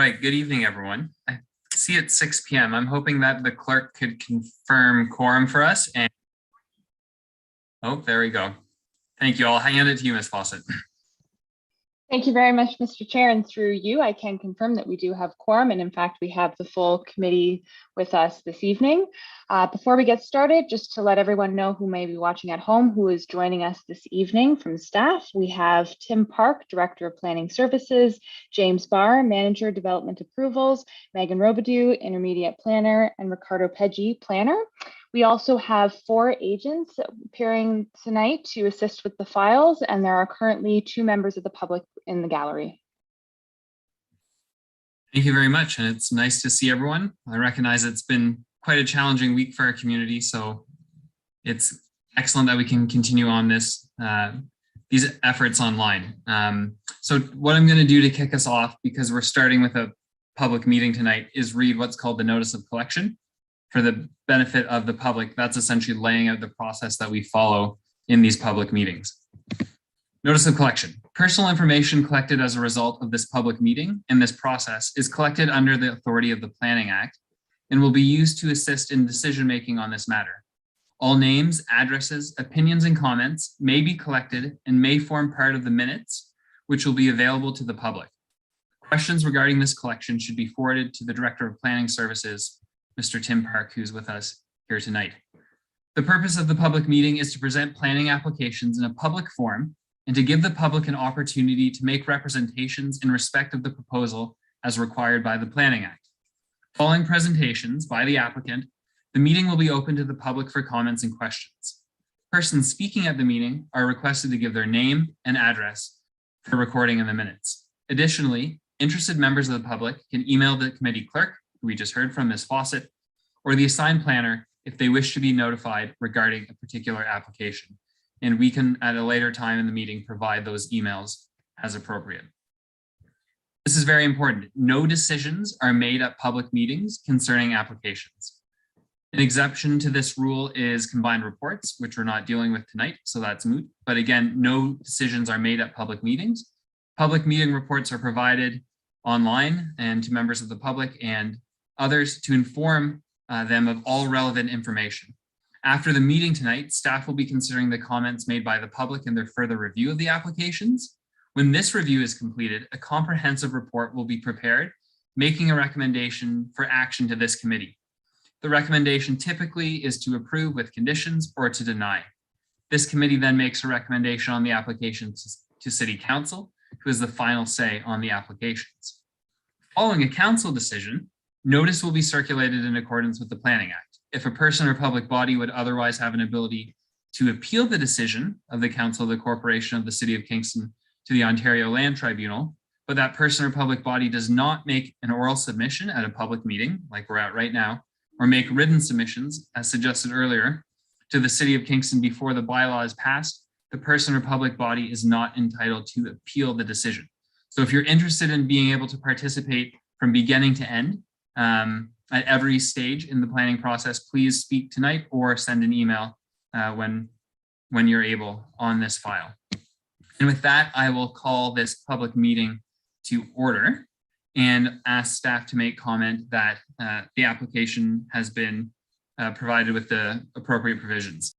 right, good evening, everyone. I see it's 6 p.m. I'm hoping that the clerk could confirm quorum for us. And oh, there we go. Thank you. I'll hand it to you, Ms. Fawcett. Thank you very much, Mr. Chair, and through you, I can confirm that we do have quorum, and in fact, we have the full committee with us this evening. Before we get started, just to let everyone know who may be watching at home, who is joining us this evening from staff, we have Tim Park, Director of Planning Services, James Barr, Manager, Development Approvals, Megan Robidoux, Intermediate Planner, and Ricardo Peggi, Planner. We also have 4 agents appearing tonight to assist with the files, and there are currently 2 members of the public in the gallery. Thank you very much, and it's nice to see everyone. I recognize it's been quite a challenging week for our community, so it's excellent that we can continue on this these efforts online. So what I'm going to do to kick us off, because we're starting with a public meeting tonight, is read what's called the Notice of Collection. For the benefit of the public, that's essentially laying out the process that we follow in these public meetings. Notice of collection. Personal information collected as a result of this public meeting and this process is collected under the authority of the Planning Act and will be used to assist in decision-making on this matter. All names, addresses, opinions, and comments may be collected and may form part of the minutes, which will be available to the public. Questions regarding this collection should be forwarded to the Director of Planning Services, Mr. Tim Park, who's with us here tonight. The purpose of the public meeting is to present planning applications in a public forum and to give the public an opportunity to make representations in respect of the proposal as required by the Planning Act. Following presentations by the applicant, the meeting will be open to the public for comments and questions. Persons speaking at the meeting are requested to give their name and address for recording in the minutes. Additionally, interested members of the public can email the committee clerk, we just heard from Ms. Fawcett, or the assigned planner if they wish to be notified regarding a particular application. And we can, at a later time in the meeting, provide those emails as appropriate. This is very important. No decisions are made at public meetings concerning applications. An exception to this rule is combined reports, which we're not dealing with tonight, so that's moot. But again, no decisions are made at public meetings. Public meeting reports are provided online and to members of the public and others to inform them of all relevant information. After the meeting tonight, staff will be considering the comments made by the public in their further review of the applications. When this review is completed, a comprehensive report will be prepared, making a recommendation for action to this committee. The recommendation typically is to approve with conditions or to deny. This committee then makes a recommendation on the application to City Council, who has the final say on the applications. Following a council decision, notice will be circulated in accordance with the Planning Act. If a person or public body would otherwise have an ability to appeal the decision of the Council of the Corporation of the City of Kingston to the Ontario Land Tribunal, but that person or public body does not make an oral submission at a public meeting, like we're at right now, or make written submissions, as suggested earlier, to the City of Kingston before the bylaw is passed, the person or public body is not entitled to appeal the decision. So if you're interested in being able to participate from beginning to end, at every stage in the planning process, please speak tonight or send an email when you're able on this file. And with that, I will call this public meeting to order and ask staff to make comment that the application has been provided with the appropriate provisions.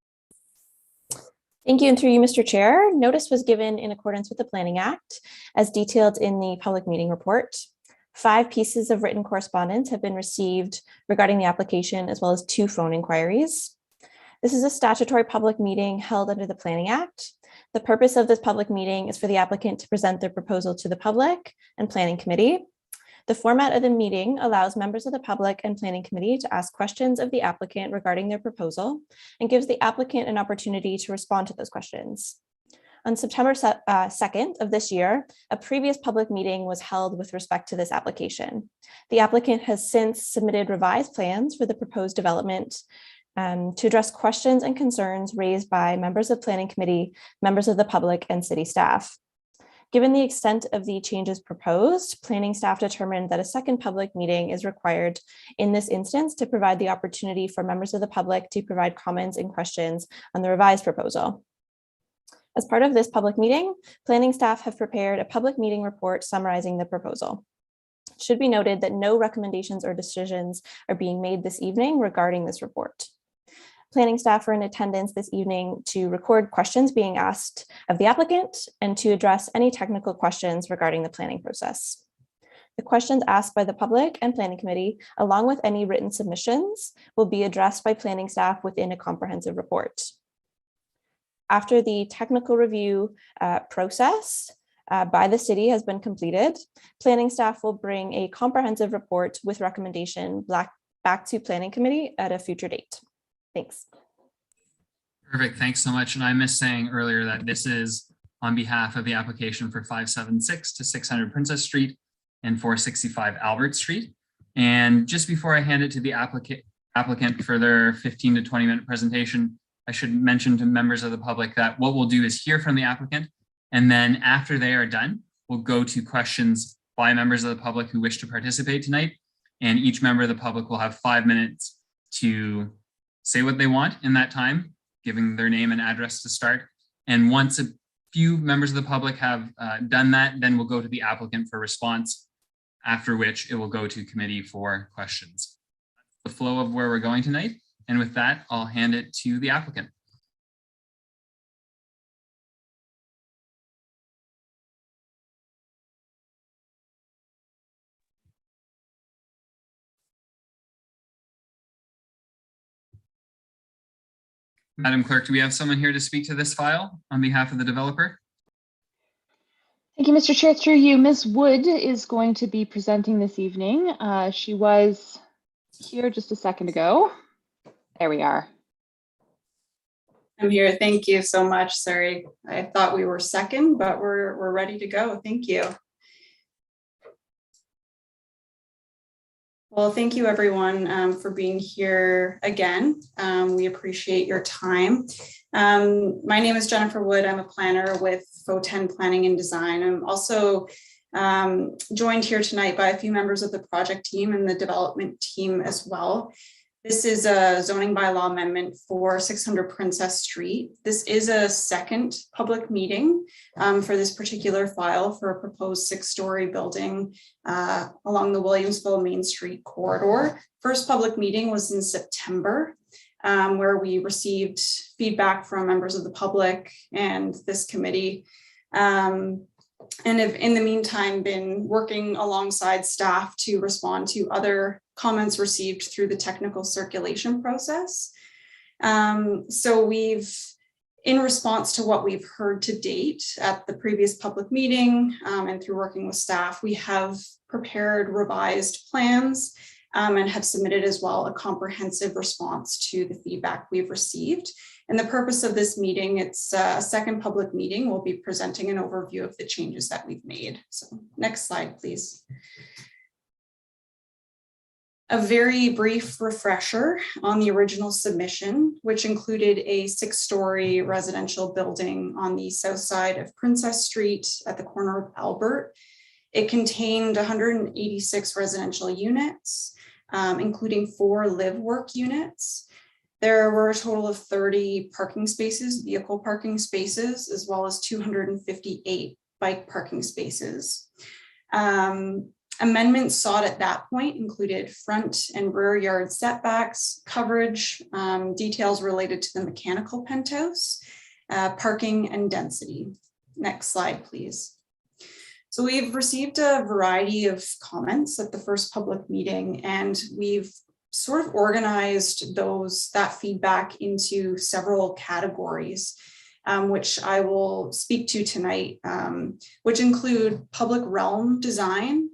Thank you, and through you, Mr. Chair. Notice was given in accordance with the Planning Act as detailed in the public meeting report. 5 pieces of written correspondence have been received regarding the application, as well as 2 phone inquiries. This is a statutory public meeting held under the Planning Act. The purpose of this public meeting is for the applicant to present their proposal to the public and Planning Committee. The format of the meeting allows members of the public and Planning Committee to ask questions of the applicant regarding their proposal and gives the applicant an opportunity to respond to those questions. On September 2nd of this year, a previous public meeting was held with respect to this application. The applicant has since submitted revised plans for the proposed development to address questions and concerns raised by members of Planning Committee, members of the public, and city staff. Given the extent of the changes proposed, planning staff determined that a second public meeting is required in this instance to provide the opportunity for members of the public to provide comments and questions on the revised proposal. As part of this public meeting, planning staff have prepared a public meeting report summarizing the proposal. It should be noted that no recommendations or decisions are being made this evening regarding this report. Planning staff are in attendance this evening to record questions being asked of the applicant and to address any technical questions regarding the planning process. The questions asked by the public and planning committee, along with any written submissions, will be addressed by planning staff within a comprehensive report. After the technical review process by the city has been completed, planning staff will bring a comprehensive report with recommendation back to planning committee at a future date. Thanks. Perfect. Thanks so much. And I missed saying earlier that this is on behalf of the application for 576 to 600 Princess Street and 465 Albert Street. And just before I hand it to the applicant for their 15 to 20 minute presentation, I should mention to members of the public that what we'll do is hear from the applicant. And then after they are done, we'll go to questions by members of the public who wish to participate tonight. And each member of the public will have 5 minutes to say what they want in that time, giving their name and address to start. And once a few members of the public have done that, then we'll go to the applicant for response, after which it will go to committee for questions. The flow of where we're going tonight. And with that, I'll hand it to the applicant. Madam Clerk, do we have someone here to speak to this file on behalf of the developer? Thank you, Mr. Chair. Through you, Ms. Wood is going to be presenting this evening. She was here just a second ago. There we are. I'm here. Thank you so much. Sorry, I thought we were second, but we're ready to go. Thank you. Well, thank you everyone for being here again. We appreciate your time. My name is Jennifer Wood. I'm a planner with FO10 Planning and Design. I'm also joined here tonight by a few members of the project team and the development team as well. This is a zoning bylaw amendment for 600 Princess Street. This is a second public meeting for this particular file for a proposed 6-story building along the Williamsville Main Street corridor. First public meeting was in September, where we received feedback from members of the public and this committee. And have in the meantime been working alongside staff to respond to other comments received through the technical circulation process. So we've, in response to what we've heard to date at the previous public meeting and through working with staff, we have prepared revised plans and have submitted as well a comprehensive response to the feedback we've received. And the purpose of this meeting, it's a second public meeting. We'll be presenting an overview of the changes that we've made. So next slide, please. A very brief refresher on the original submission, which included a 6-story residential building on the south side of Princess Street at the corner of Albert. It contained 186 residential units, including 4 live-work units. There were a total of 30 parking spaces, vehicle parking spaces, as well as 258 bike parking spaces. Amendments sought at that point included front and rear yard setbacks, coverage, details related to the mechanical penthouse, parking and density. Next slide, please. So we've received a variety of comments at the first public meeting, and we've sort of organized that feedback into several categories, which I will speak to tonight, which include public realm design,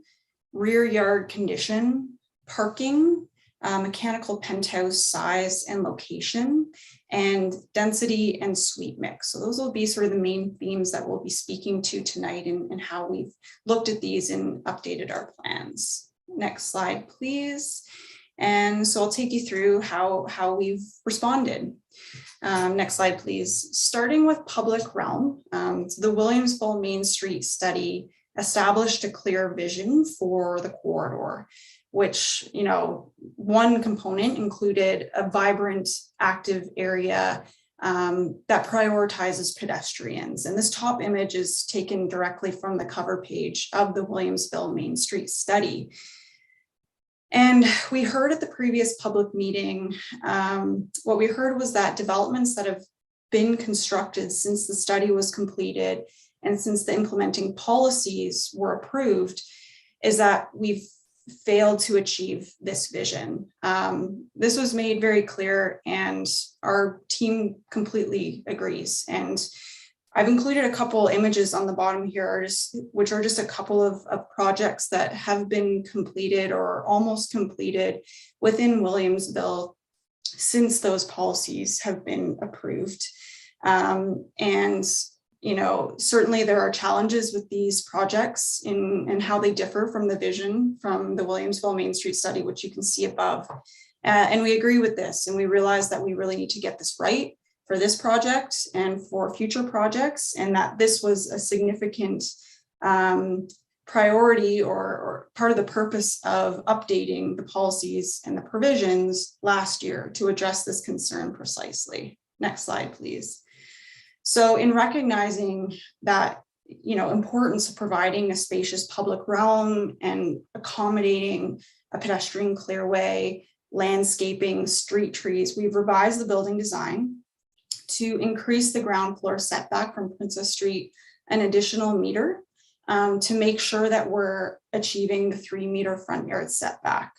rear yard condition, parking, mechanical penthouse size and location, and density and suite mix. So those will be sort of the main themes that we'll be speaking to tonight and how we've looked at these and updated our plans. Next slide, please. And so I'll take you through how we've responded. Next slide, please. Starting with public realm, the Williamsville Main Street study established a clear vision for the corridor, which, one component included a vibrant, active area that prioritizes pedestrians. And this top image is taken directly from the cover page of the Williamsville Main Street study. And we heard at the previous public meeting, what we heard was that developments that have been constructed since the study was completed and since the implementing policies were approved is that we've failed to achieve this vision. This was made very clear and our team completely agrees. And I've included a couple images on the bottom here, which are just a couple of projects that have been completed or almost completed within Williamsville since those policies have been approved. And certainly there are challenges with these projects in how they differ from the vision from the Williamsville Main Street study, which you can see above. And we agree with this, and we realize that we really need to get this right for this project and for future projects, and that this was a significant priority or part of the purpose of updating the policies and the provisions last year to address this concern precisely. Next slide, please. So in recognizing that, importance of providing a spacious public realm and accommodating a pedestrian clearway, landscaping, street trees, we've revised the building design to increase the ground floor setback from Princess Street an additional meter to make sure that we're achieving the 3-meter front yard setback.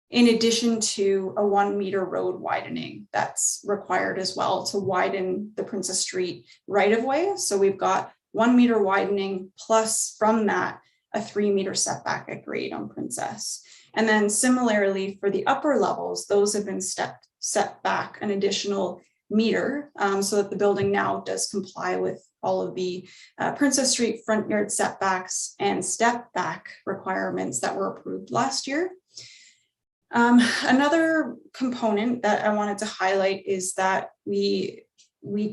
In addition to a 1-meter road widening that's required as well to widen the Princess Street right-of-way. So we've got 1-meter widening plus from that a 3-meter setback at grade on Princess. And then similarly for the upper levels, those have been set back an additional meter so that the building now does comply with all of the Princess Street front yard setbacks and step back requirements that were approved last year. Another component that I wanted to highlight is that we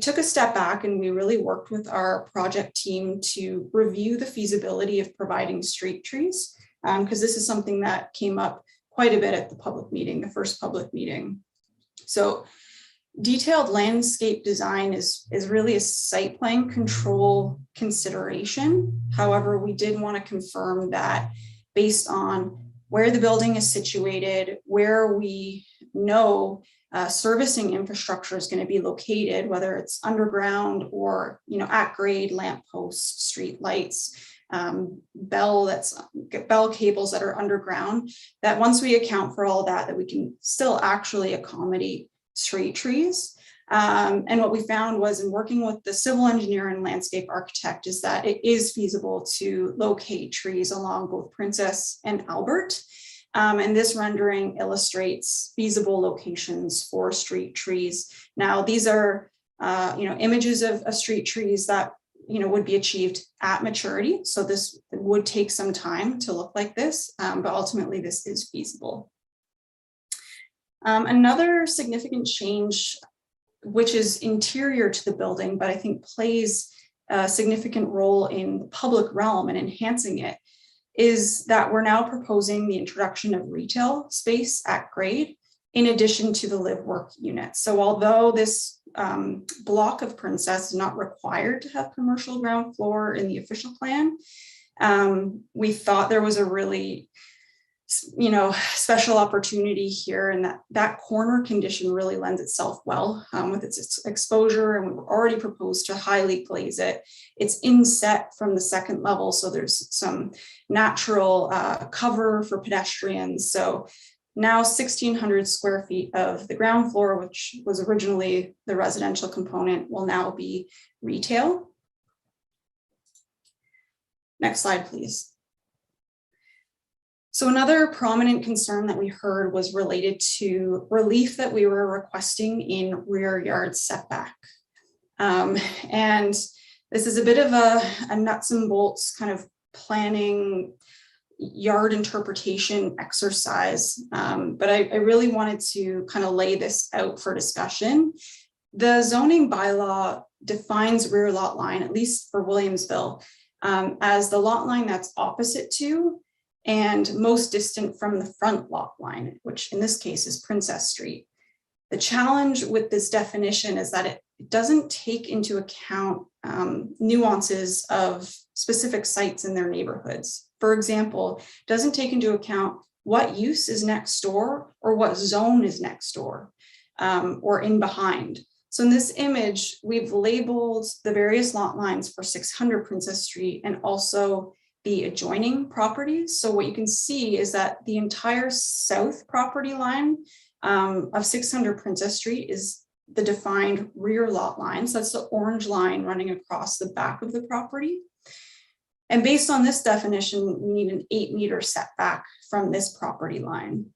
took a step back and we really worked with our project team to review the feasibility of providing street trees, because this is something that came up quite a bit at the public meeting, the first public meeting. So detailed landscape design is really a site plan control consideration. However, we did want to confirm that based on where the building is situated, where we know servicing infrastructure is going to be located, whether it's underground or at grade, lamp posts, street lights, bell cables that are underground, that once we account for all that we can still actually accommodate street trees. And what we found was in working with the civil engineer and landscape architect is that it is feasible to locate trees along both Princess and Albert. And this rendering illustrates feasible locations for street trees. Now, these are images of street trees that would be achieved at maturity. So this would take some time to look like this, but ultimately this is feasible. Another significant change, which is interior to the building, but I think plays a significant role in the public realm and enhancing it, is that we're now proposing the introduction of retail space at grade, in addition to the live-work units. So although this block of Princess is not required to have commercial ground floor in the official plan, we thought there was a really special opportunity here, and that corner condition really lends itself well with its exposure, and we were already proposed to highly glaze it. It's inset from the second level, so there's some natural cover for pedestrians. So now 1,600 square feet of the ground floor, which was originally the residential component, will now be retail. Next slide, please. So another prominent concern that we heard was related to relief that we were requesting in rear yard setback. And this is a bit of a nuts and bolts kind of planning yard interpretation exercise, but I really wanted to kind of lay this out for discussion. The zoning bylaw defines rear lot line, at least for Williamsville, as the lot line that's opposite to and most distant from the front lot line, which in this case is Princess Street. The challenge with this definition is that it doesn't take into account nuances of specific sites in their neighborhoods. For example, it doesn't take into account what use is next door or what zone is next door or in behind. So in this image, we've labeled the various lot lines for 600 Princess Street and also the adjoining properties. So what you can see is that the entire south property line of 600 Princess Street is the defined rear lot line. So that's the orange line running across the back of the property. And based on this definition, we need an 8-meter setback from this property line.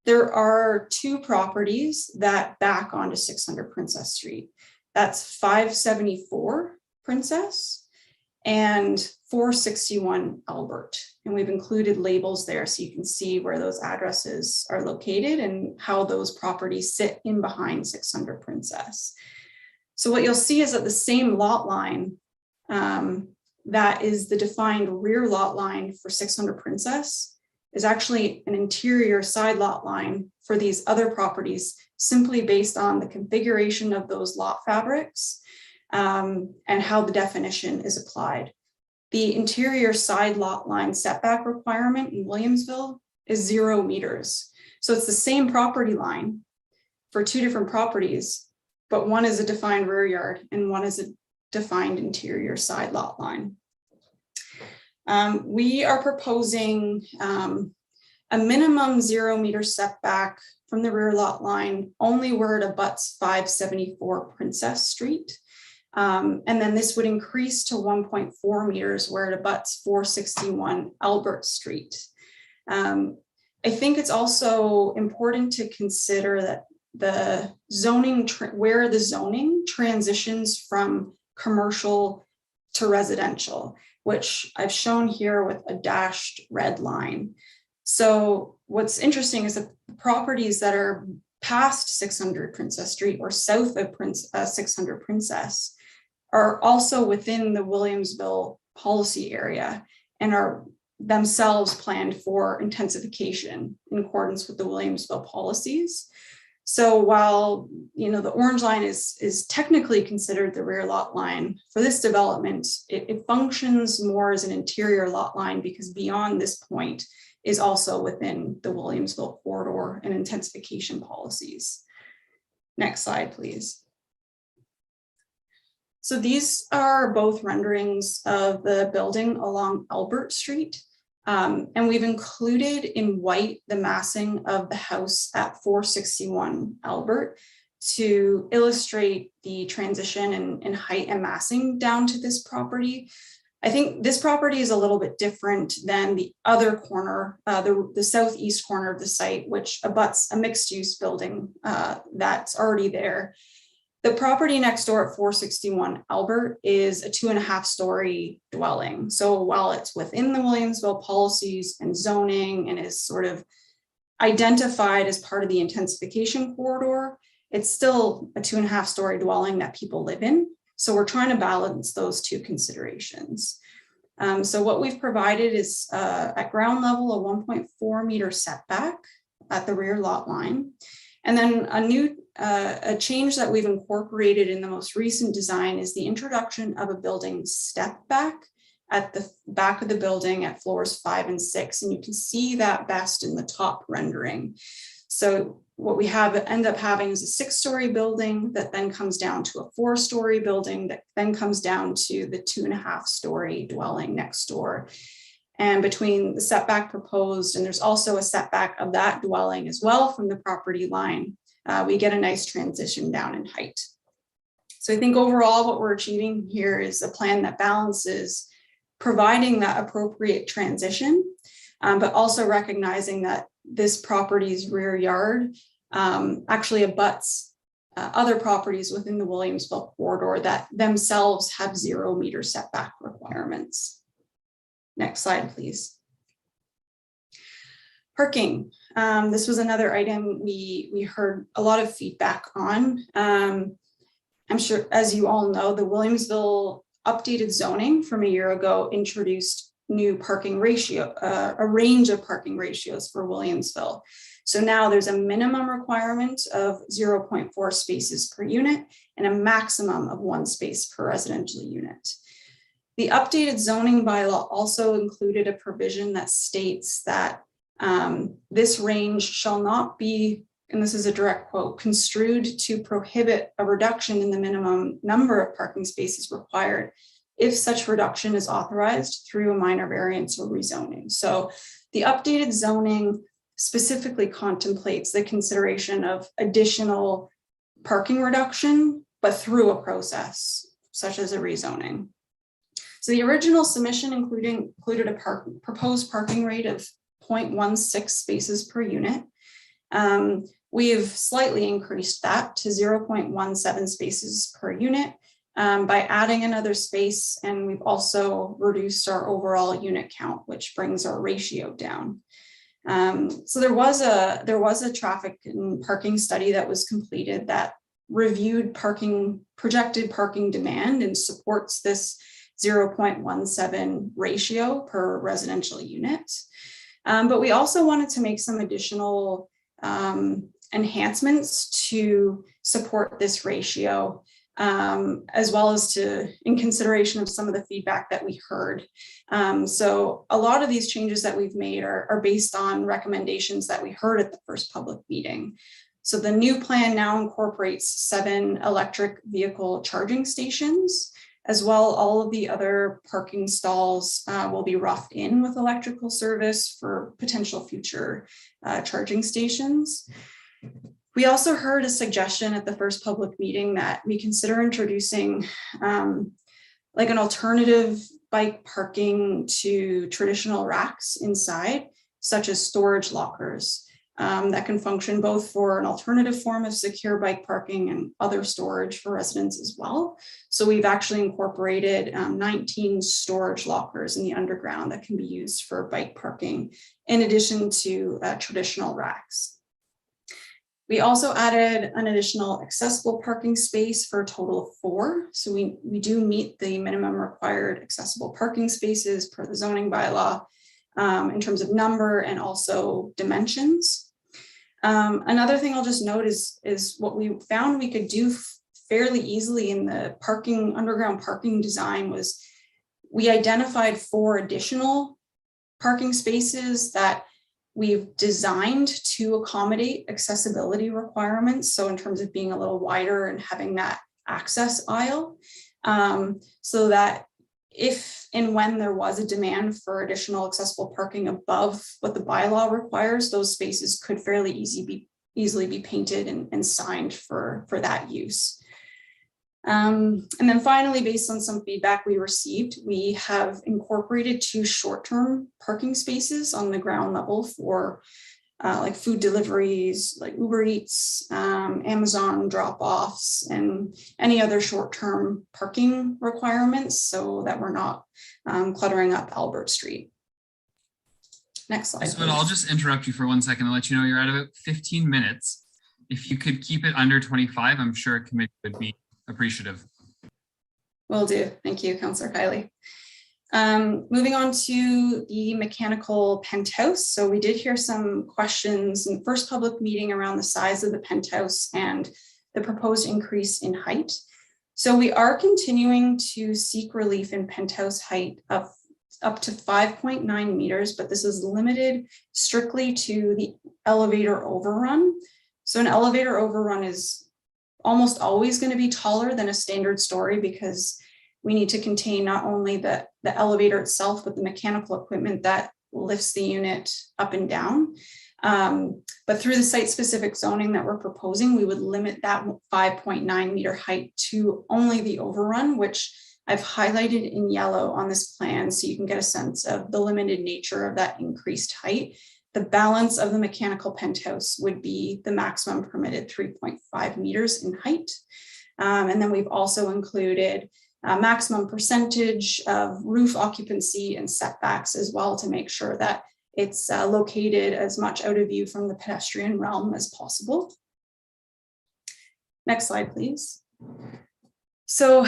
There are 2 properties that back onto 600 Princess Street. That's 574 Princess and 461 Albert. And we've included labels there so you can see where those addresses are located and how those properties sit in behind 600 Princess. So what you'll see is that the same lot line that is the defined rear lot line for 600 Princess is actually an interior side lot line for these other properties, simply based on the configuration of those lot fabrics and how the definition is applied. The interior side lot line setback requirement in Williamsville is 0 meters. So it's the same property line for 2 different properties, but one is a defined rear yard and one is a defined interior side lot line. We are proposing a minimum 0 meter setback from the rear lot line only where it abuts 574 Princess Street. And then this would increase to 1.4 meters where it abuts 461 Albert Street. I think it's also important to consider that the zoning, where the zoning transitions from commercial to residential, which I've shown here with a dashed red line. So what's interesting is the properties that are past 600 Princess Street or south of 600 Princess are also within the Williamsville policy area and are themselves planned for intensification in accordance with the Williamsville policies. So while the orange line is technically considered the rear lot line for this development, it functions more as an interior lot line because beyond this point is also within the Williamsville corridor and intensification policies. Next slide, please. So these are both renderings of the building along Albert Street. And we've included in white the massing of the house at 461 Albert to illustrate the transition in height and massing down to this property. I think this property is a little bit different than the other corner, the southeast corner of the site, which abuts a mixed-use building that's already there. The property next door at 461 Albert is a 2.5-story dwelling. So while it's within the Williamsville policies and zoning and is sort of identified as part of the intensification corridor, it's still a 2.5-story dwelling that people live in. So we're trying to balance those 2 considerations. So what we've provided is at ground level, a 1.4 meter setback at the rear lot line. And then a change that we've incorporated in the most recent design is the introduction of a building step back at the back of the building at floors 5 and 6. And you can see that best in the top rendering. So what we end up having is a 6-story building that then comes down to a 4-story building that then comes down to the 2.5-story dwelling next door. And between the setback proposed, and there's also a setback of that dwelling as well from the property line, we get a nice transition down in height. So I think overall what we're achieving here is a plan that balances providing that appropriate transition, but also recognizing that this property's rear yard actually abuts other properties within the Williamsville corridor that themselves have 0 meter setback requirements. Next slide, please. Parking. This was another item we heard a lot of feedback on. I'm sure, as you all know, the Williamsville updated zoning from a year ago introduced new parking ratio, a range of parking ratios for Williamsville. So now there's a minimum requirement of 0.4 spaces per unit and a maximum of 1 space per residential unit. The updated zoning bylaw also included a provision that states that this range shall not be, and this is a direct quote, construed to prohibit a reduction in the minimum number of parking spaces required if such reduction is authorized through a minor variance or rezoning. So the updated zoning specifically contemplates the consideration of additional parking reduction, but through a process such as a rezoning. So the original submission included a proposed parking rate of 0.16 spaces per unit. We've slightly increased that to 0.17 spaces per unit by adding another space, and we've also reduced our overall unit count, which brings our ratio down. So there was a traffic and parking study that was completed that reviewed projected parking demand and supports this 0.17 ratio per residential unit. But we also wanted to make some additional enhancements to support this ratio, as well as in consideration of some of the feedback that we heard. So a lot of these changes that we've made are based on recommendations that we heard at the first public meeting. So the new plan now incorporates 7 electric vehicle charging stations. As well, all of the other parking stalls will be roughed in with electrical service for potential future charging stations. We also heard a suggestion at the first public meeting that we consider introducing like an alternative bike parking to traditional racks inside, such as storage lockers. That can function both for an alternative form of secure bike parking and other storage for residents as well. So we've actually incorporated 19 storage lockers in the underground that can be used for bike parking, in addition to traditional racks. We also added an additional accessible parking space for a total of 4. So we do meet the minimum required accessible parking spaces per the zoning bylaw in terms of number and also dimensions. Another thing I'll just note is what we found we could do fairly easily in the underground parking design was we identified 4 additional parking spaces that we've designed to accommodate accessibility requirements. So in terms of being a little wider and having that access aisle, so that if and when there was a demand for additional accessible parking above what the bylaw requires, those spaces could fairly easily be painted and signed for that use. And then finally, based on some feedback we received, we have incorporated 2 short-term parking spaces on the ground level for like food deliveries, like Uber Eats, Amazon drop-offs, and any other short-term parking requirements so that we're not cluttering up Albert Street. Next slide. So I'll just interrupt you for 1 second and let you know you're at about 15 minutes. If you could keep it under 25, I'm sure a committee would be appreciative. Will do. Thank you, Councillor Kiley. Moving on to the mechanical penthouse. So we did hear some questions in the first public meeting around the size of the penthouse and the proposed increase in height. So we are continuing to seek relief in penthouse height of up to 5.9 meters, but this is limited strictly to the elevator overrun. So an elevator overrun is almost always going to be taller than a standard story because we need to contain not only the elevator itself, but the mechanical equipment that lifts the unit up and down. But through the site-specific zoning that we're proposing, we would limit that 5.9 meter height to only the overrun, which I've highlighted in yellow on this plan so you can get a sense of the limited nature of that increased height. The balance of the mechanical penthouse would be the maximum permitted 3.5 meters in height. And then we've also included a maximum percentage of roof occupancy and setbacks as well to make sure that it's located as much out of view from the pedestrian realm as possible. Next slide, please. So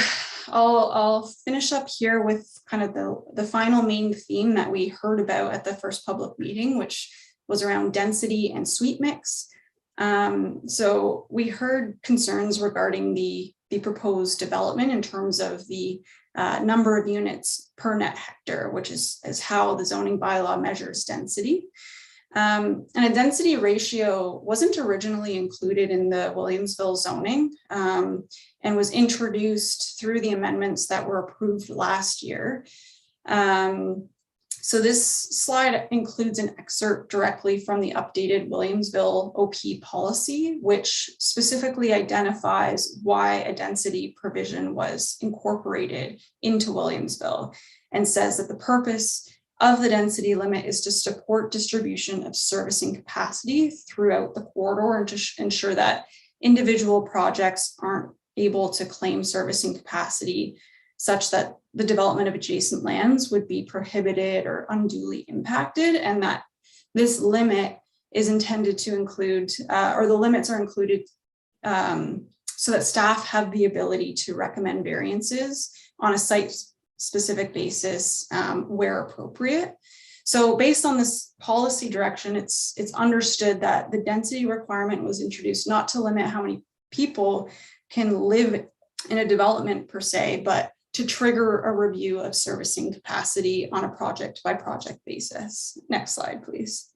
I'll finish up here with kind of the final main theme that we heard about at the first public meeting, which was around density and suite mix. So we heard concerns regarding the proposed development in terms of the number of units per net hectare, which is how the zoning bylaw measures density. And a density ratio wasn't originally included in the Williamsville zoning and was introduced through the amendments that were approved last year. So this slide includes an excerpt directly from the updated Williamsville OP policy, which specifically identifies why a density provision was incorporated into Williamsville, and says that the purpose of the density limit is to support distribution of servicing capacity throughout the corridor and to ensure that individual projects aren't able to claim servicing capacity such that the development of adjacent lands would be prohibited or unduly impacted, and that this limit is intended to include, or the limits are included so that staff have the ability to recommend variances on a site-specific basis where appropriate. So based on this policy direction, it's understood that the density requirement was introduced not to limit how many people can live in a development per se, but to trigger a review of servicing capacity on a project by project basis. Next slide, please.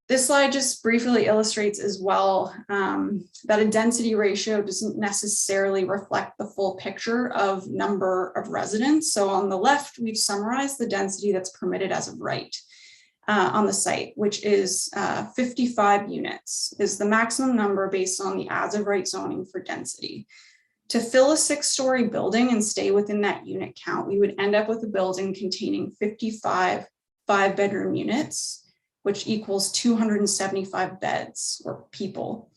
This slide just briefly illustrates as well that a density ratio doesn't necessarily reflect the full picture of number of residents. So on the left, we've summarized the density that's permitted as of right on the site, which is 55 units is the maximum number based on the as of right zoning for density. To fill a 6-story building and stay within that unit count, we would end up with a building containing 55 5-bedroom units, which equals 275 beds or people.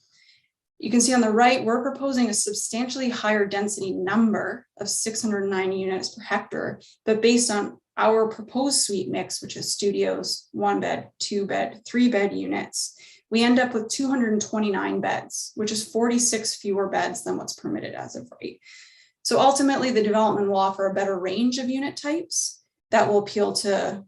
You can see on the right, we're proposing a substantially higher density number of 690 units per hectare, but based on our proposed suite mix, which is studios, 1-bed, 2-bed, 3-bed units, we end up with 229 beds, which is 46 fewer beds than what's permitted as of right. So ultimately, the development will offer a better range of unit types that will appeal to,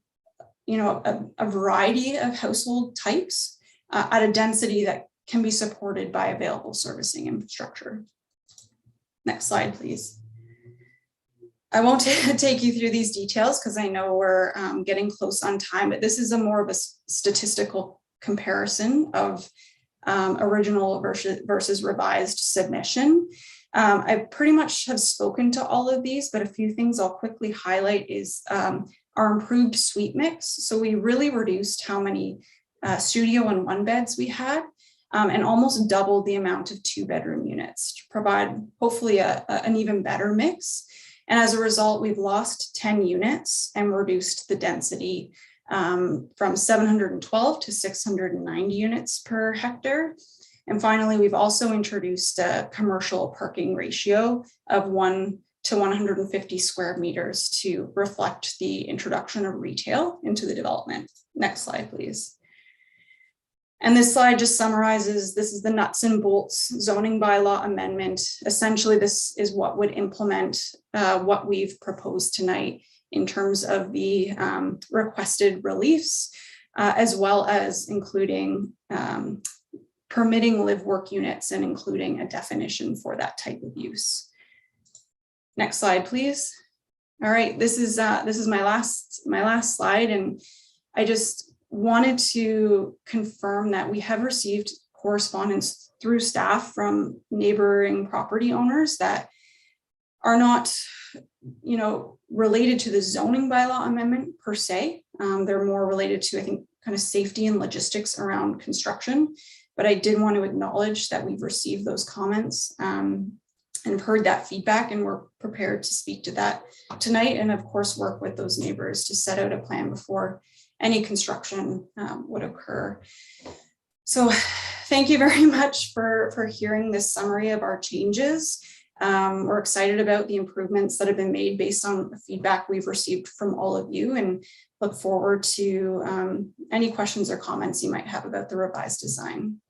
you know, a variety of household types at a density that can be supported by available servicing infrastructure. Next slide, please. I won't take you through these details because I know we're getting close on time, but this is more of a statistical comparison of original versus revised submission. I pretty much have spoken to all of these, but a few things I'll quickly highlight is our improved suite mix. So we really reduced how many studio and 1-beds we had and almost doubled the amount of 2-bedroom units to provide hopefully an even better mix. And as a result, we've lost 10 units and reduced the density from 712 to 690 units per hectare. And finally, we've also introduced a commercial parking ratio of 1 to 150 square meters to reflect the introduction of retail into the development. Next slide, please. And this slide just summarizes, this is the nuts and bolts zoning bylaw amendment. Essentially, this is what would implement what we've proposed tonight in terms of the requested reliefs, as well as including permitting live work units and including a definition for that type of use. Next slide, please. All right, this is my last slide, and I just wanted to confirm that we have received correspondence through staff from neighboring property owners that are not, you know, related to the zoning bylaw amendment per se. They're more related to, I think, kind of safety and logistics around construction. But I did want to acknowledge that we've received those comments and heard that feedback, and we're prepared to speak to that tonight, and of course work with those neighbors to set out a plan before any construction would occur. So thank you very much for hearing this summary of our changes. We're excited about the improvements that have been made based on the feedback we've received from all of you, and look forward to any questions or comments you might have about the revised design.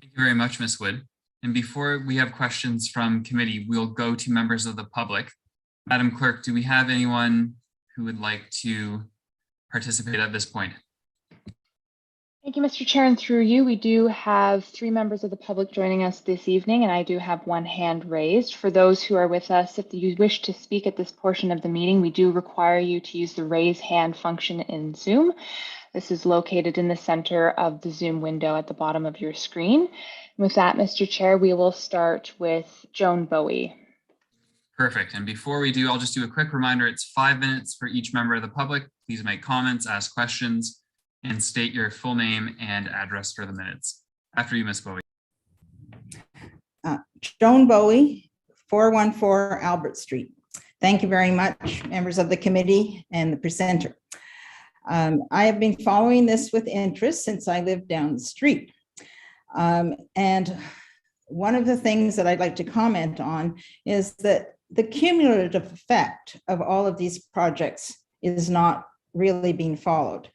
Thank you very much, Ms. Wood. And before we have questions from committee, we'll go to members of the public. Madam Clerk, do we have anyone who would like to participate at this point? Thank you, Mr. Chair, and through you, we do have 3 members of the public joining us this evening, and I do have 1 hand raised. For those who are with us, if you wish to speak at this portion of the meeting, we do require you to use the raise hand function in Zoom. This is located in the center of the Zoom window at the bottom of your screen. With that, Mr. Chair, we will start with Joan Bowie. Perfect. And before we do, I'll just do a quick reminder. It's 5 minutes for each member of the public. Please make comments, ask questions, and state your full name and address for the minutes. After you, Ms. Bowie. Joan Bowie, 414 Albert Street. Thank you very much, members of the committee and the presenter. I have been following this with interest since I live down the street. And one of the things that I'd like to comment on is that the cumulative effect of all of these projects is not really being followed.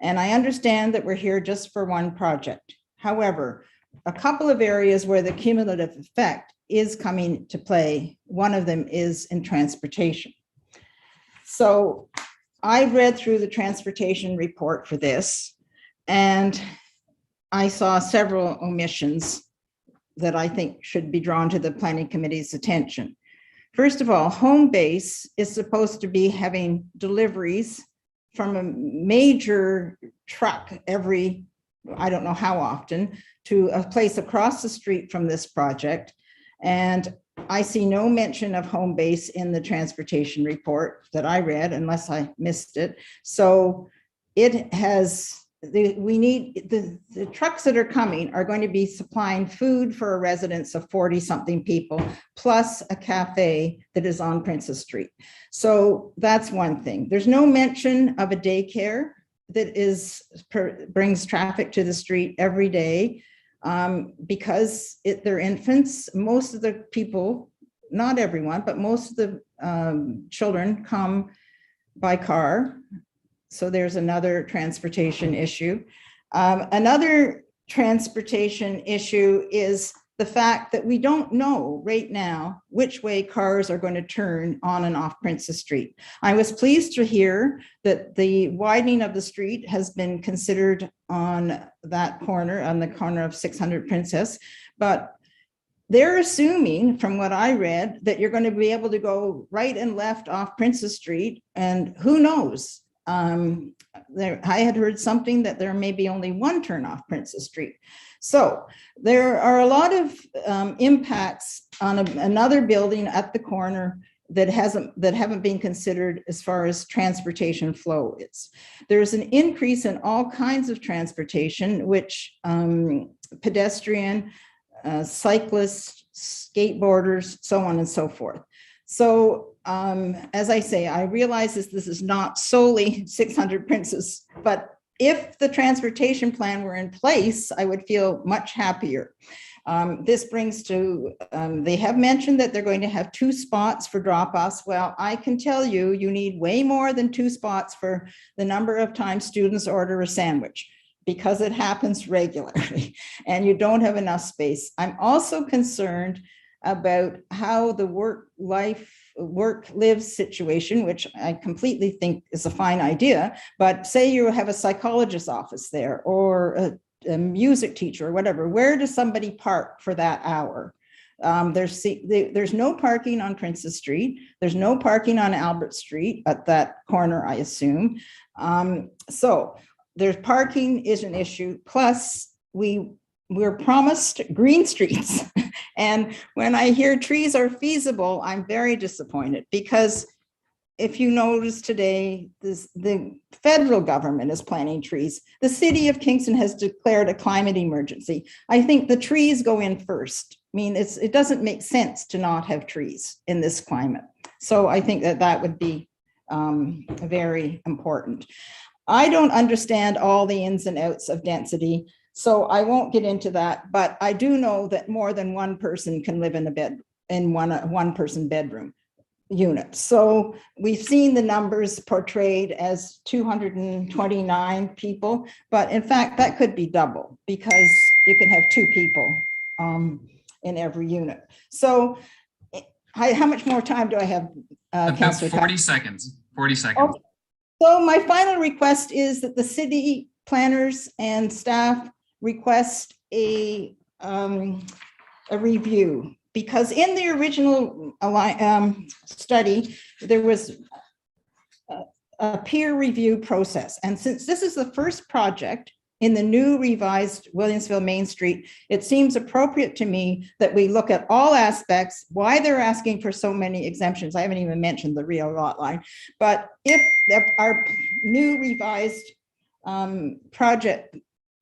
And I understand that we're here just for one project. However, a couple of areas where the cumulative effect is coming to play, one of them is in transportation. So I read through the transportation report for this, and I saw several omissions that I think should be drawn to the planning committee's attention. First of all, home base is supposed to be having deliveries from a major truck every, I don't know how often, to a place across the street from this project. And I see no mention of home base in the transportation report that I read, unless I missed it. So it has, we need, the trucks that are coming are going to be supplying food for a residence of 40-something people, plus a cafe that is on Princess Street. So that's one thing. There's no mention of a daycare that brings traffic to the street every day because they're infants. Most of the people, not everyone, but most of the children come by car. So there's another transportation issue. Another transportation issue is the fact that we don't know right now which way cars are going to turn on and off Princess Street. I was pleased to hear that the widening of the street has been considered on that corner, on the corner of 600 Princess, but they're assuming, from what I read, that you're going to be able to go right and left off Princess Street, and who knows? I had heard something that there may be only one turn off Princess Street. So there are a lot of impacts on another building at the corner that haven't been considered as far as transportation flow is. There's an increase in all kinds of transportation, which pedestrian, cyclists, skateboarders, so on and so forth. So as I say, I realize this is not solely 600 Princess, but if the transportation plan were in place, I would feel much happier. This brings to, they have mentioned that they're going to have 2 spots for drop-offs. Well, I can tell you, you need way more than 2 spots for the number of times students order a sandwich, because it happens regularly and you don't have enough space. I'm also concerned about how the work-live situation, which I completely think is a fine idea, but say you have a psychologist's office there or a music teacher or whatever, where does somebody park for that hour? There's no parking on Princess Street. There's no parking on Albert Street at that corner, I assume. So there's parking is an issue. Plus we're promised green streets. And when I hear trees are feasible, I'm very disappointed, because if you notice today, the federal government is planting trees. The city of Kingston has declared a climate emergency. I think the trees go in first. I mean, it doesn't make sense to not have trees in this climate. So I think that would be very important. I don't understand all the ins and outs of density, so I won't get into that, but I do know that more than one person can live in a bed in one person bedroom unit. So we've seen the numbers portrayed as 229 people, but in fact that could be double, because you can have 2 people in every unit. So how much more time do I have? About Councillor 40 seconds. 40 seconds. Okay. So my final request is that the city planners and staff request a review, because in the original study, there was a peer review process. And since this is the first project in the new revised Williamsville Main Street, it seems appropriate to me that we look at all aspects, why they're asking for so many exemptions. I haven't even mentioned the real lot line, but if our new revised project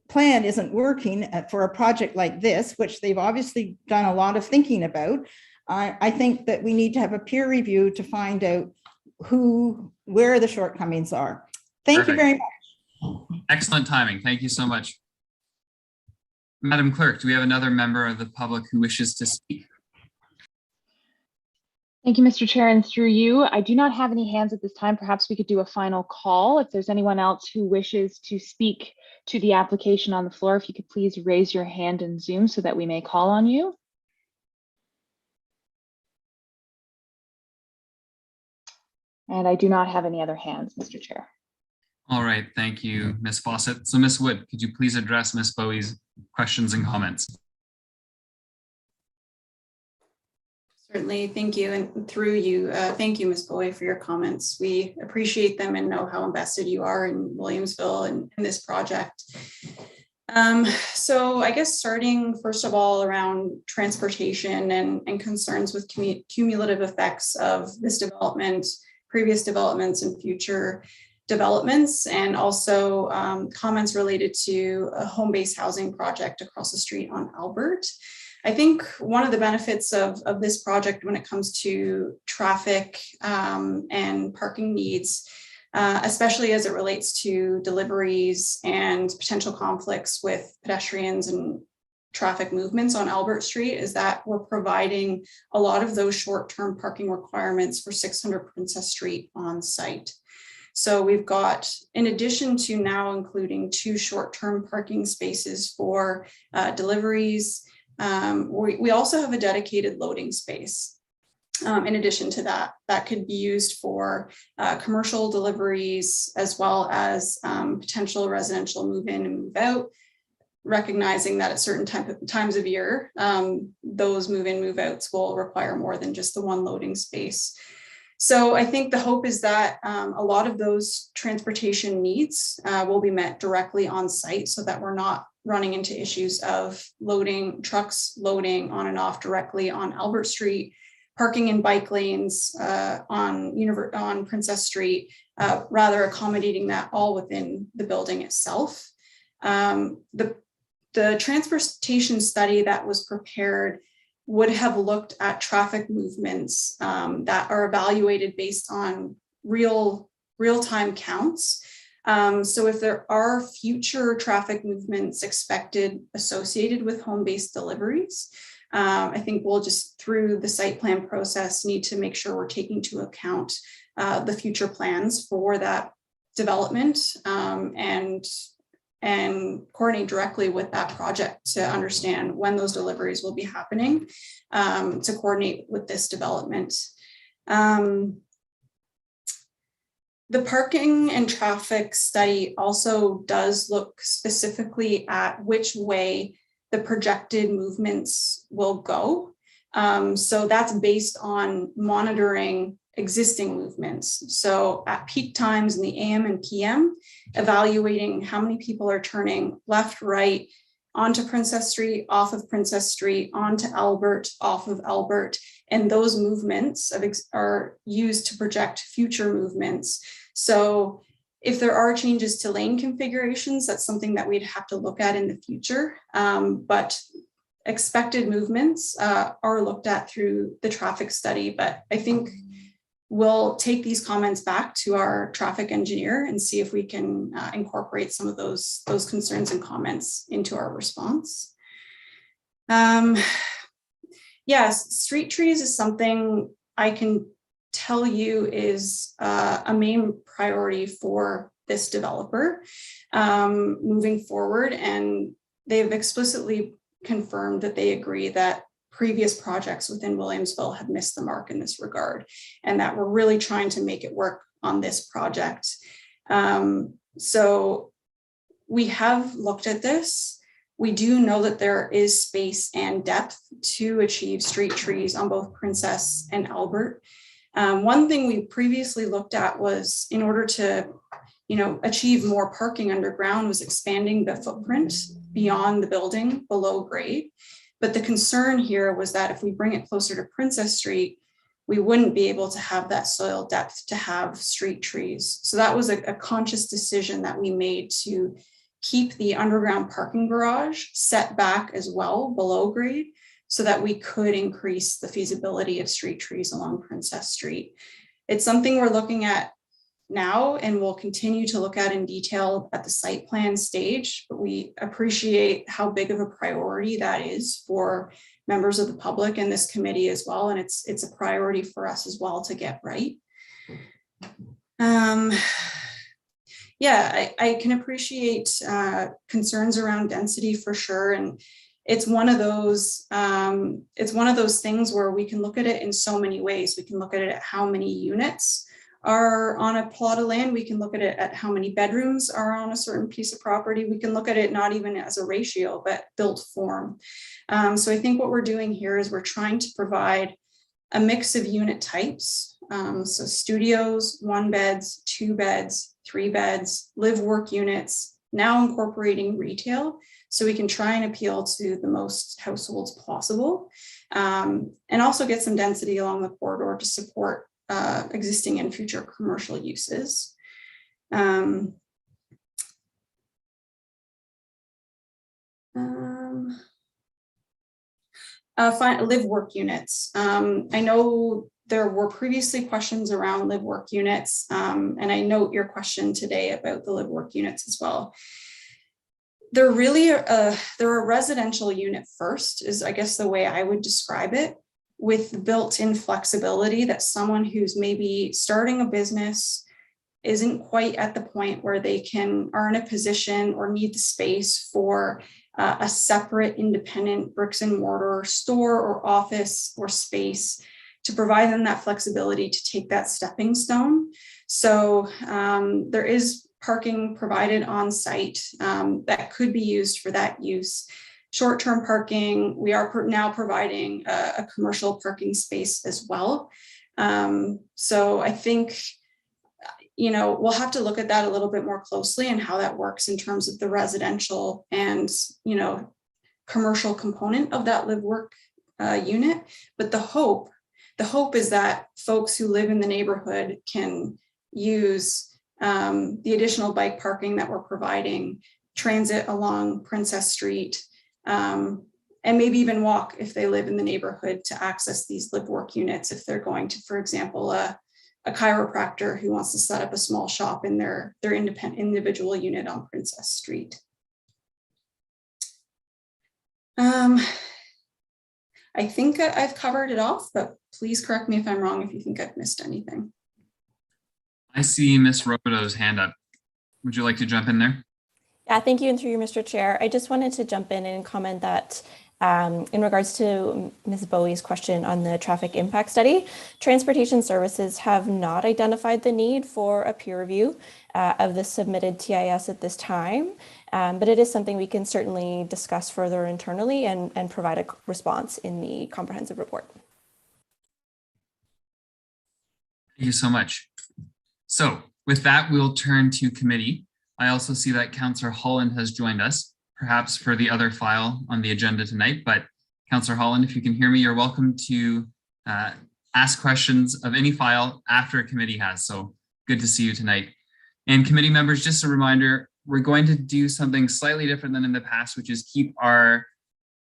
plan isn't working for a project like this, which they've obviously done a lot of thinking about, I think that we need to have a peer review to find out where the shortcomings are. Thank you very much. Excellent timing. Thank you so much. Madam Clerk, do we have another member of the public who wishes to speak? Thank you, Mr. Chair, and through you, I do not have any hands at this time. Perhaps we could do a final call. If there's anyone else who wishes to speak to the application on the floor, if you could please raise your hand in Zoom so that we may call on you. And I do not have any other hands, Mr. Chair. All right, thank you, Ms. Fawcett. So Ms. Wood, could you please address Ms. Bowie's questions and comments? Certainly, thank you. And through you, thank you, Ms. Bowie, for your comments. We appreciate them and know how invested you are in Williamsville and in this project. So I guess starting first of all around transportation and concerns with cumulative effects of this development, previous developments and future developments, and also comments related to a home-based housing project across the street on Albert. I think one of the benefits of this project when it comes to traffic and parking needs, especially as it relates to deliveries and potential conflicts with pedestrians and traffic movements on Albert Street, is that we're providing a lot of those short-term parking requirements for 600 Princess Street on site. So we've got, in addition to now including 2 short-term parking spaces for deliveries, we also have a dedicated loading space. In addition to that, that could be used for commercial deliveries as well as potential residential move in and move out, recognizing that at certain times of year, those move in, move outs will require more than just the one loading space. So I think the hope is that a lot of those transportation needs will be met directly on site so that we're not running into issues of trucks loading on and off directly on Albert Street, parking in bike lanes on Princess Street, rather accommodating that all within the building itself. The transportation study that was prepared would have looked at traffic movements that are evaluated based on real-time counts. So if there are future traffic movements expected associated with home-based deliveries, I think we'll just, through the site plan process, need to make sure we're taking into account the future plans for that development and coordinate directly with that project to understand when those deliveries will be happening, to coordinate with this development. The parking and traffic study also does look specifically at which way the projected movements will go. So that's based on monitoring existing movements. So at peak times in the AM and PM, evaluating how many people are turning left, right, onto Princess Street, off of Princess Street, onto Albert, off of Albert. And those movements are used to project future movements. So if there are changes to lane configurations, that's something that we'd have to look at in the future. But expected movements are looked at through the traffic study. But I think we'll take these comments back to our traffic engineer and see if we can incorporate some of those concerns and comments into our response. Yes, street trees is something I can tell you is a main priority for this developer moving forward. And they've explicitly confirmed that they agree that previous projects within Williamsville have missed the mark in this regard, and that we're really trying to make it work on this project. So we have looked at this. We do know that there is space and depth to achieve street trees on both Princess and Albert. One thing we previously looked at was, in order to, achieve more parking underground, was expanding the footprint beyond the building below grade. But the concern here was that if we bring it closer to Princess Street, we wouldn't be able to have that soil depth to have street trees. So that was a conscious decision that we made to keep the underground parking garage set back as well below grade, so that we could increase the feasibility of street trees along Princess Street. It's something we're looking at now and we'll continue to look at in detail at the site plan stage, but we appreciate how big of a priority that is for members of the public and this committee as well. And it's a priority for us as well to get right. Yeah, I can appreciate concerns around density for sure. And it's one of those things where we can look at it in so many ways. We can look at it at how many units are on a plot of land. We can look at it at how many bedrooms are on a certain piece of property. We can look at it not even as a ratio, but built form. So I think what we're doing here is we're trying to provide a mix of unit types. So studios, 1 beds, 2 beds, 3 beds, live work units, now incorporating retail. So we can try and appeal to the most households possible, and also get some density along the corridor to support existing and future commercial uses. Live work units. I know there were previously questions around live work units, and I note your question today about the live work units as well. They're really they're a residential unit first, is I guess the way I would describe it, with built-in flexibility that someone who's maybe starting a business isn't quite at the point where they are in a position or need the space for a separate independent bricks and mortar store or office or space, to provide them that flexibility to take that stepping stone. So there is parking provided on site that could be used for that use. Short-term parking, we are now providing a commercial parking space as well. So I think, we'll have to look at that a little bit more closely and how that works in terms of the residential and, commercial component of that live work unit. But the hope is that folks who live in the neighborhood can use the additional bike parking that we're providing, transit along Princess Street, and maybe even walk if they live in the neighborhood to access these live work units. If they're going to, for example, a chiropractor who wants to set up a small shop in their individual unit on Princess Street. I think I've covered it off, but please correct me if I'm wrong if you think I've missed anything. I see Ms. Robideau's hand up. Would you like to jump in there? Yeah, thank you. And through you, Mr. Chair, I just wanted to jump in and comment that in regards to Ms. Bowie's question on the traffic impact study, Transportation Services have not identified the need for a peer review of the submitted TIS at this time, but it is something we can certainly discuss further internally and provide a response in the comprehensive report. Thank you so much. So with that, we'll turn to committee. I also see that Councillor Holland has joined us, perhaps for the other file on the agenda tonight, but Councillor Holland, if you can hear me, you're welcome to ask questions of any file after a committee has. So good to see you tonight. And committee members, just a reminder, we're going to do something slightly different than in the past, which is keep our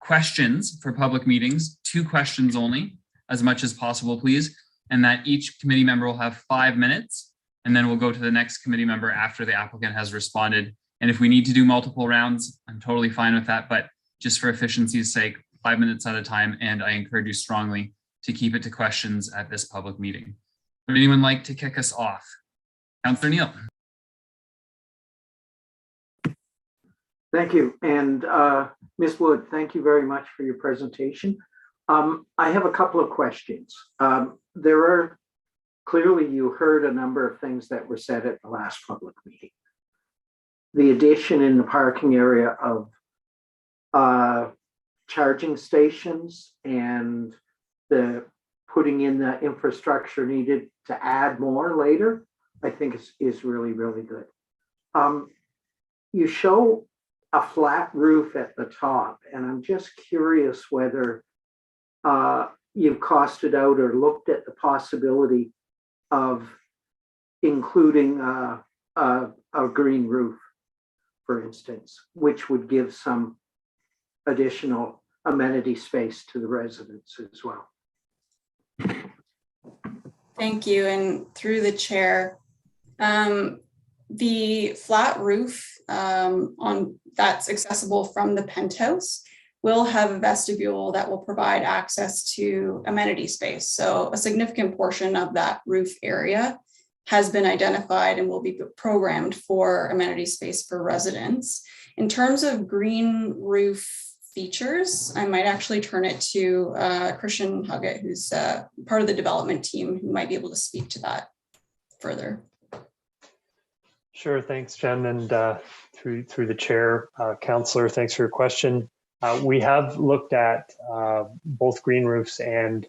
questions for public meetings 2 questions only, as much as possible, please. And that each committee member will have 5 minutes. And then we'll go to the next committee member after the applicant has responded. And if we need to do multiple rounds, I'm totally fine with that. But just for efficiency's sake, 5 minutes at a time. And I encourage you strongly to keep it to questions at this public meeting. Would anyone like to kick us off? Councillor Neal. Thank you. And Ms. Wood, thank you very much for your presentation. I have a couple of questions. There are clearly, you heard a number of things that were said at the last public meeting. The addition in the parking area of charging stations and the putting in the infrastructure needed to add more later, I think is really, really good. You show a flat roof at the top, and I'm just curious whether you've costed out or looked at the possibility of including a green roof, for instance, which would give some additional amenity space to the residents as well. Thank you. And through the chair, the flat roof on that's accessible from the penthouse will have a vestibule that will provide access to amenity space. So a significant portion of that roof area has been identified and will be programmed for amenity space for residents. In terms of green roof features, I might actually turn it to Christian Huggett, who's part of the development team, who might be able to speak to that further. Sure, thanks, Jen, and through the chair, Councillor, thanks for your question. We have looked at both green roofs and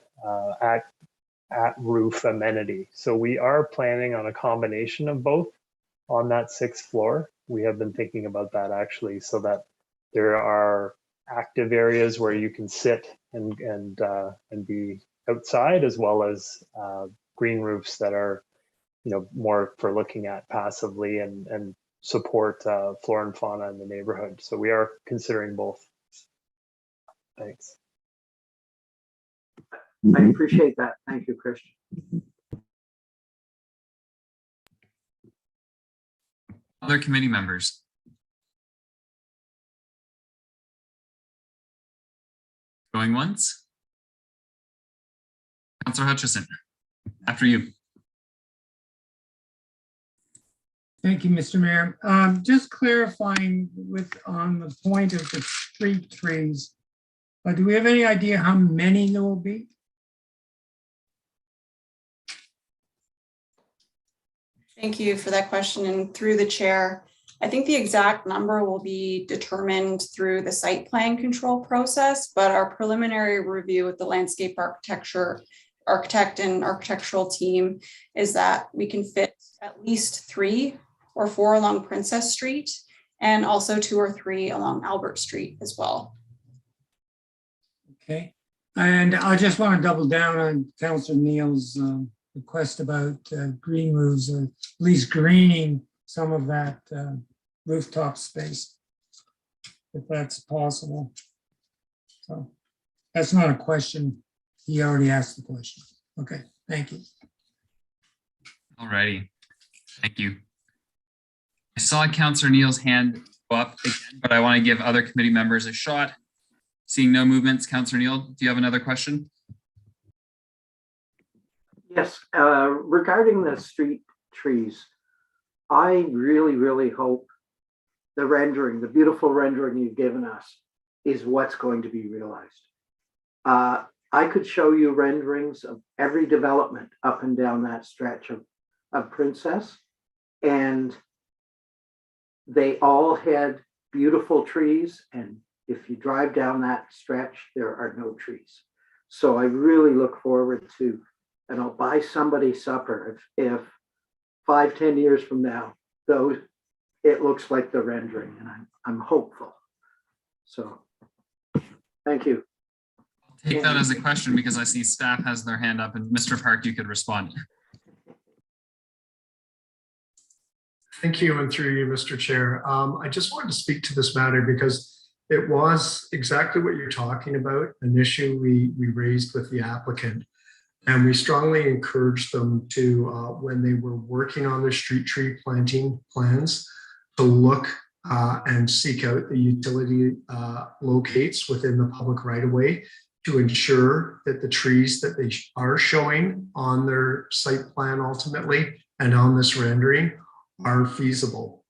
at roof amenity. So we are planning on a combination of both on that 6th floor. We have been thinking about that actually, so that there are active areas where you can sit and be outside, as well as green roofs that are, you know, more for looking at passively and support flora and fauna in the neighborhood. So we are considering both. Thanks. I appreciate that. Thank you, Christian. Other committee members? Going once? Councillor Hutchison, after you. Thank you, Mr. Mayor. Just clarifying on the point of the street trees, do we have any idea how many there will be? Thank you for that question. And through the chair, I think the exact number will be determined through the site plan control process, but our preliminary review with the landscape architect and architectural team is that we can fit at least 3 or 4 along Princess Street, and also 2 or 3 along Albert Street as well. Okay, and I just want to double down on Councillor Neal's request about green roofs, or at least greening some of that rooftop space, if that's possible. So that's not a question. He already asked the question. Okay, thank you. All righty, thank you. I saw Councillor Neal's hand go up again, but I want to give other committee members a shot. Seeing no movements, Councillor Neal, do you have another question? Yes, regarding the street trees, I really, really hope the rendering, the beautiful rendering you've given us, is what's going to be realized. I could show you renderings of every development up and down that stretch of Princess, and they all had beautiful trees, and if you drive down that stretch, there are no trees. So I really look forward to, and I'll buy somebody supper if 5-10 years from now, though, it looks like the rendering, and I'm hopeful. So thank you. I'll take that as a question because I see staff has their hand up, and Mr. Park, you could respond. Thank you, and through you, Mr. Chair. I just wanted to speak to this matter because it was exactly what you're talking about, an issue we raised with the applicant. And we strongly encouraged them to, when they were working on their street tree planting plans, to look and seek out the utility locates within the public right-of-way to ensure that the trees that they are showing on their site plan ultimately and on this rendering are feasible.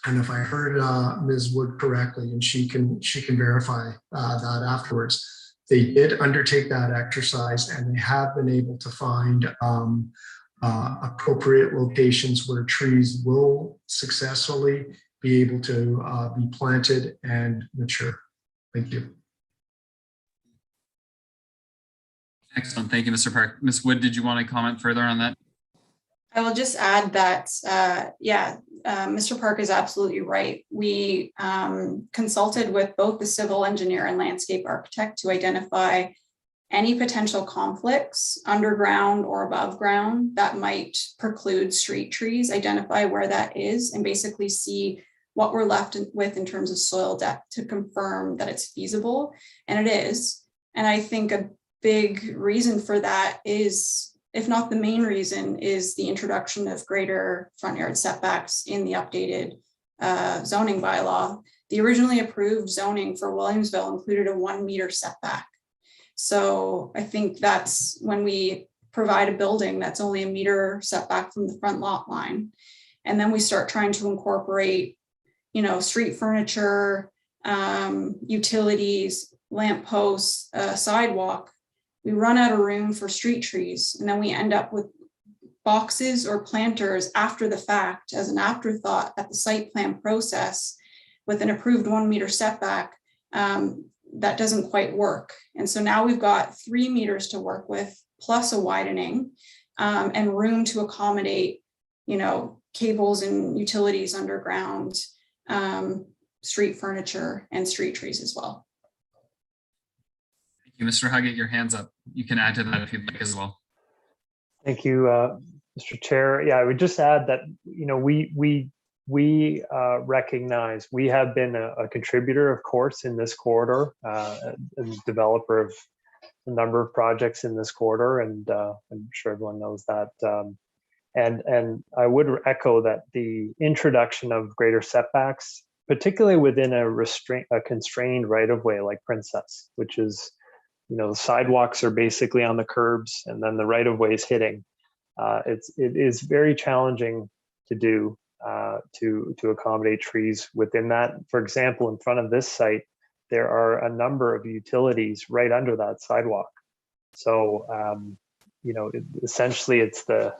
And if I heard Ms. Wood correctly, and she can verify that afterwards, they did undertake that exercise, and they have been able to find appropriate locations where trees will successfully be able to be planted and mature. Thank you. Excellent. Thank you, Mr. Park. Ms. Wood, did you want to comment further on that? I will just add that, Mr. Park is absolutely right. We consulted with both the civil engineer and landscape architect to identify any potential conflicts underground or above ground that might preclude street trees, identify where that is, and basically see what we're left with in terms of soil depth to confirm that it's feasible. And it is. And I think a big reason for that is, if not the main reason, is the introduction of greater front yard setbacks in the updated zoning bylaw. The originally approved zoning for Williamsville included a 1 meter setback. So I think that's when we provide a building that's only a meter setback from the front lot line. And then we start trying to incorporate, street furniture, utilities, lamp posts, sidewalk. We run out of room for street trees, and then we end up with boxes or planters after the fact as an afterthought at the site plan process with an approved 1 meter setback. That doesn't quite work. And so now we've got 3 meters to work with, plus a widening and room to accommodate, cables and utilities underground, street furniture and street trees as well. Thank you, Mr. Huggett, your hand's up. You can add to that if you'd like as well. Thank you, Mr. Chair. Yeah, I would just add that, we recognize we have been a contributor, of course, in this corridor, and developer of a number of projects in this corridor, and I'm sure everyone knows that. And I would echo that the introduction of greater setbacks, particularly within a constrained right-of-way like Princess, which is, the sidewalks are basically on the curbs, and then the right-of-way is hitting. It is very challenging to do. To accommodate trees within that. For example, in front of this site, there are a number of utilities right under that sidewalk. So, essentially it's the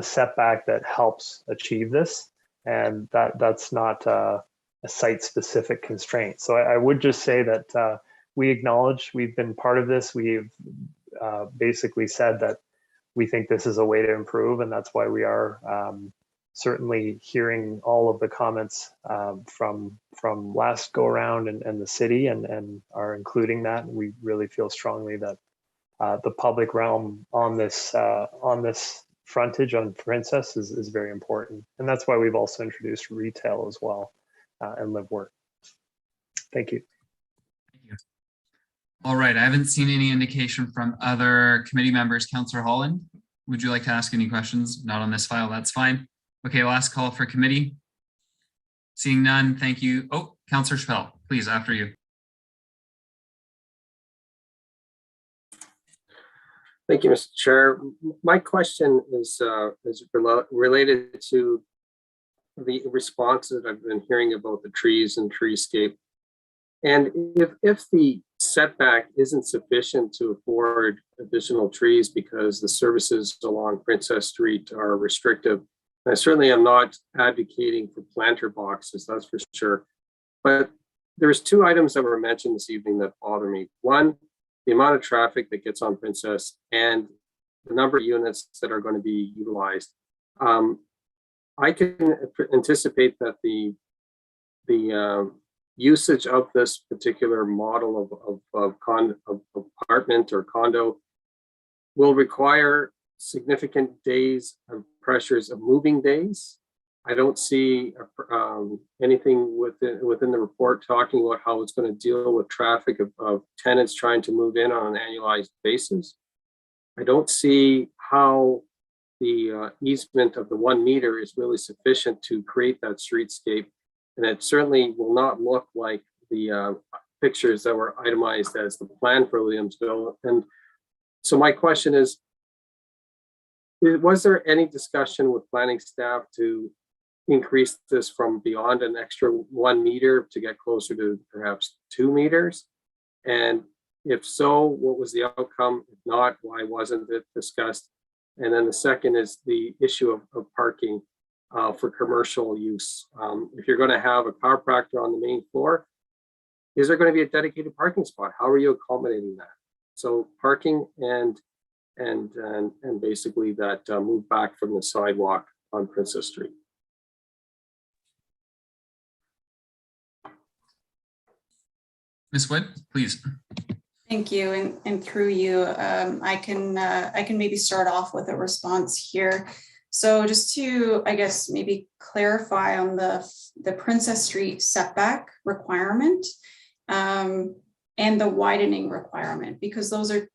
setback that helps achieve this, and that's not a site-specific constraint. So I would just say that we acknowledge we've been part of this. We've basically said that we think this is a way to improve, and that's why we are certainly hearing all of the comments from last go around and the city, and are including that. We really feel strongly that the public realm on this frontage on Princess is very important, and that's why we've also introduced retail as well, and live work. Thank you. Thank you. All right, I haven't seen any indication from other committee members. Councillor Holland, would you like to ask any questions? Not on this file, that's fine. Okay, last call for committee. Seeing none, thank you. Oh, Councillor Chappell, please, after you. Thank you, Mr. Chair. My question is related to the responses that I've been hearing about the trees and treescape. And if the setback isn't sufficient to afford additional trees because the services along Princess Street are restrictive, I certainly am not advocating for planter boxes, that's for sure. But there's 2 items that were mentioned this evening that bother me. One, the amount of traffic that gets on Princess and the number of units that are going to be utilized. I can anticipate that the usage of this particular model of apartment or condo will require significant days of pressures of moving days. I don't see anything within the report talking about how it's going to deal with traffic of tenants trying to move in on an annualized basis. I don't see how the easement of the 1 meter is really sufficient to create that streetscape. And it certainly will not look like the pictures that were itemized as the plan for Williamsville. And so my question is, was there any discussion with planning staff to increase this from beyond an extra 1 meter to get closer to perhaps 2 meters? And If so, what was the outcome? If not, why wasn't it discussed? And then the second is the issue of parking for commercial use. If you're going to have a chiropractor on the main floor, is there going to be a dedicated parking spot? How are you accommodating that? So parking and basically that move back from the sidewalk on Princess Street. Ms. Wood, please. Thank you, and through you, I can maybe start off with a response here. So just to, I guess, maybe clarify on the Princess Street setback requirement and the widening requirement, because those are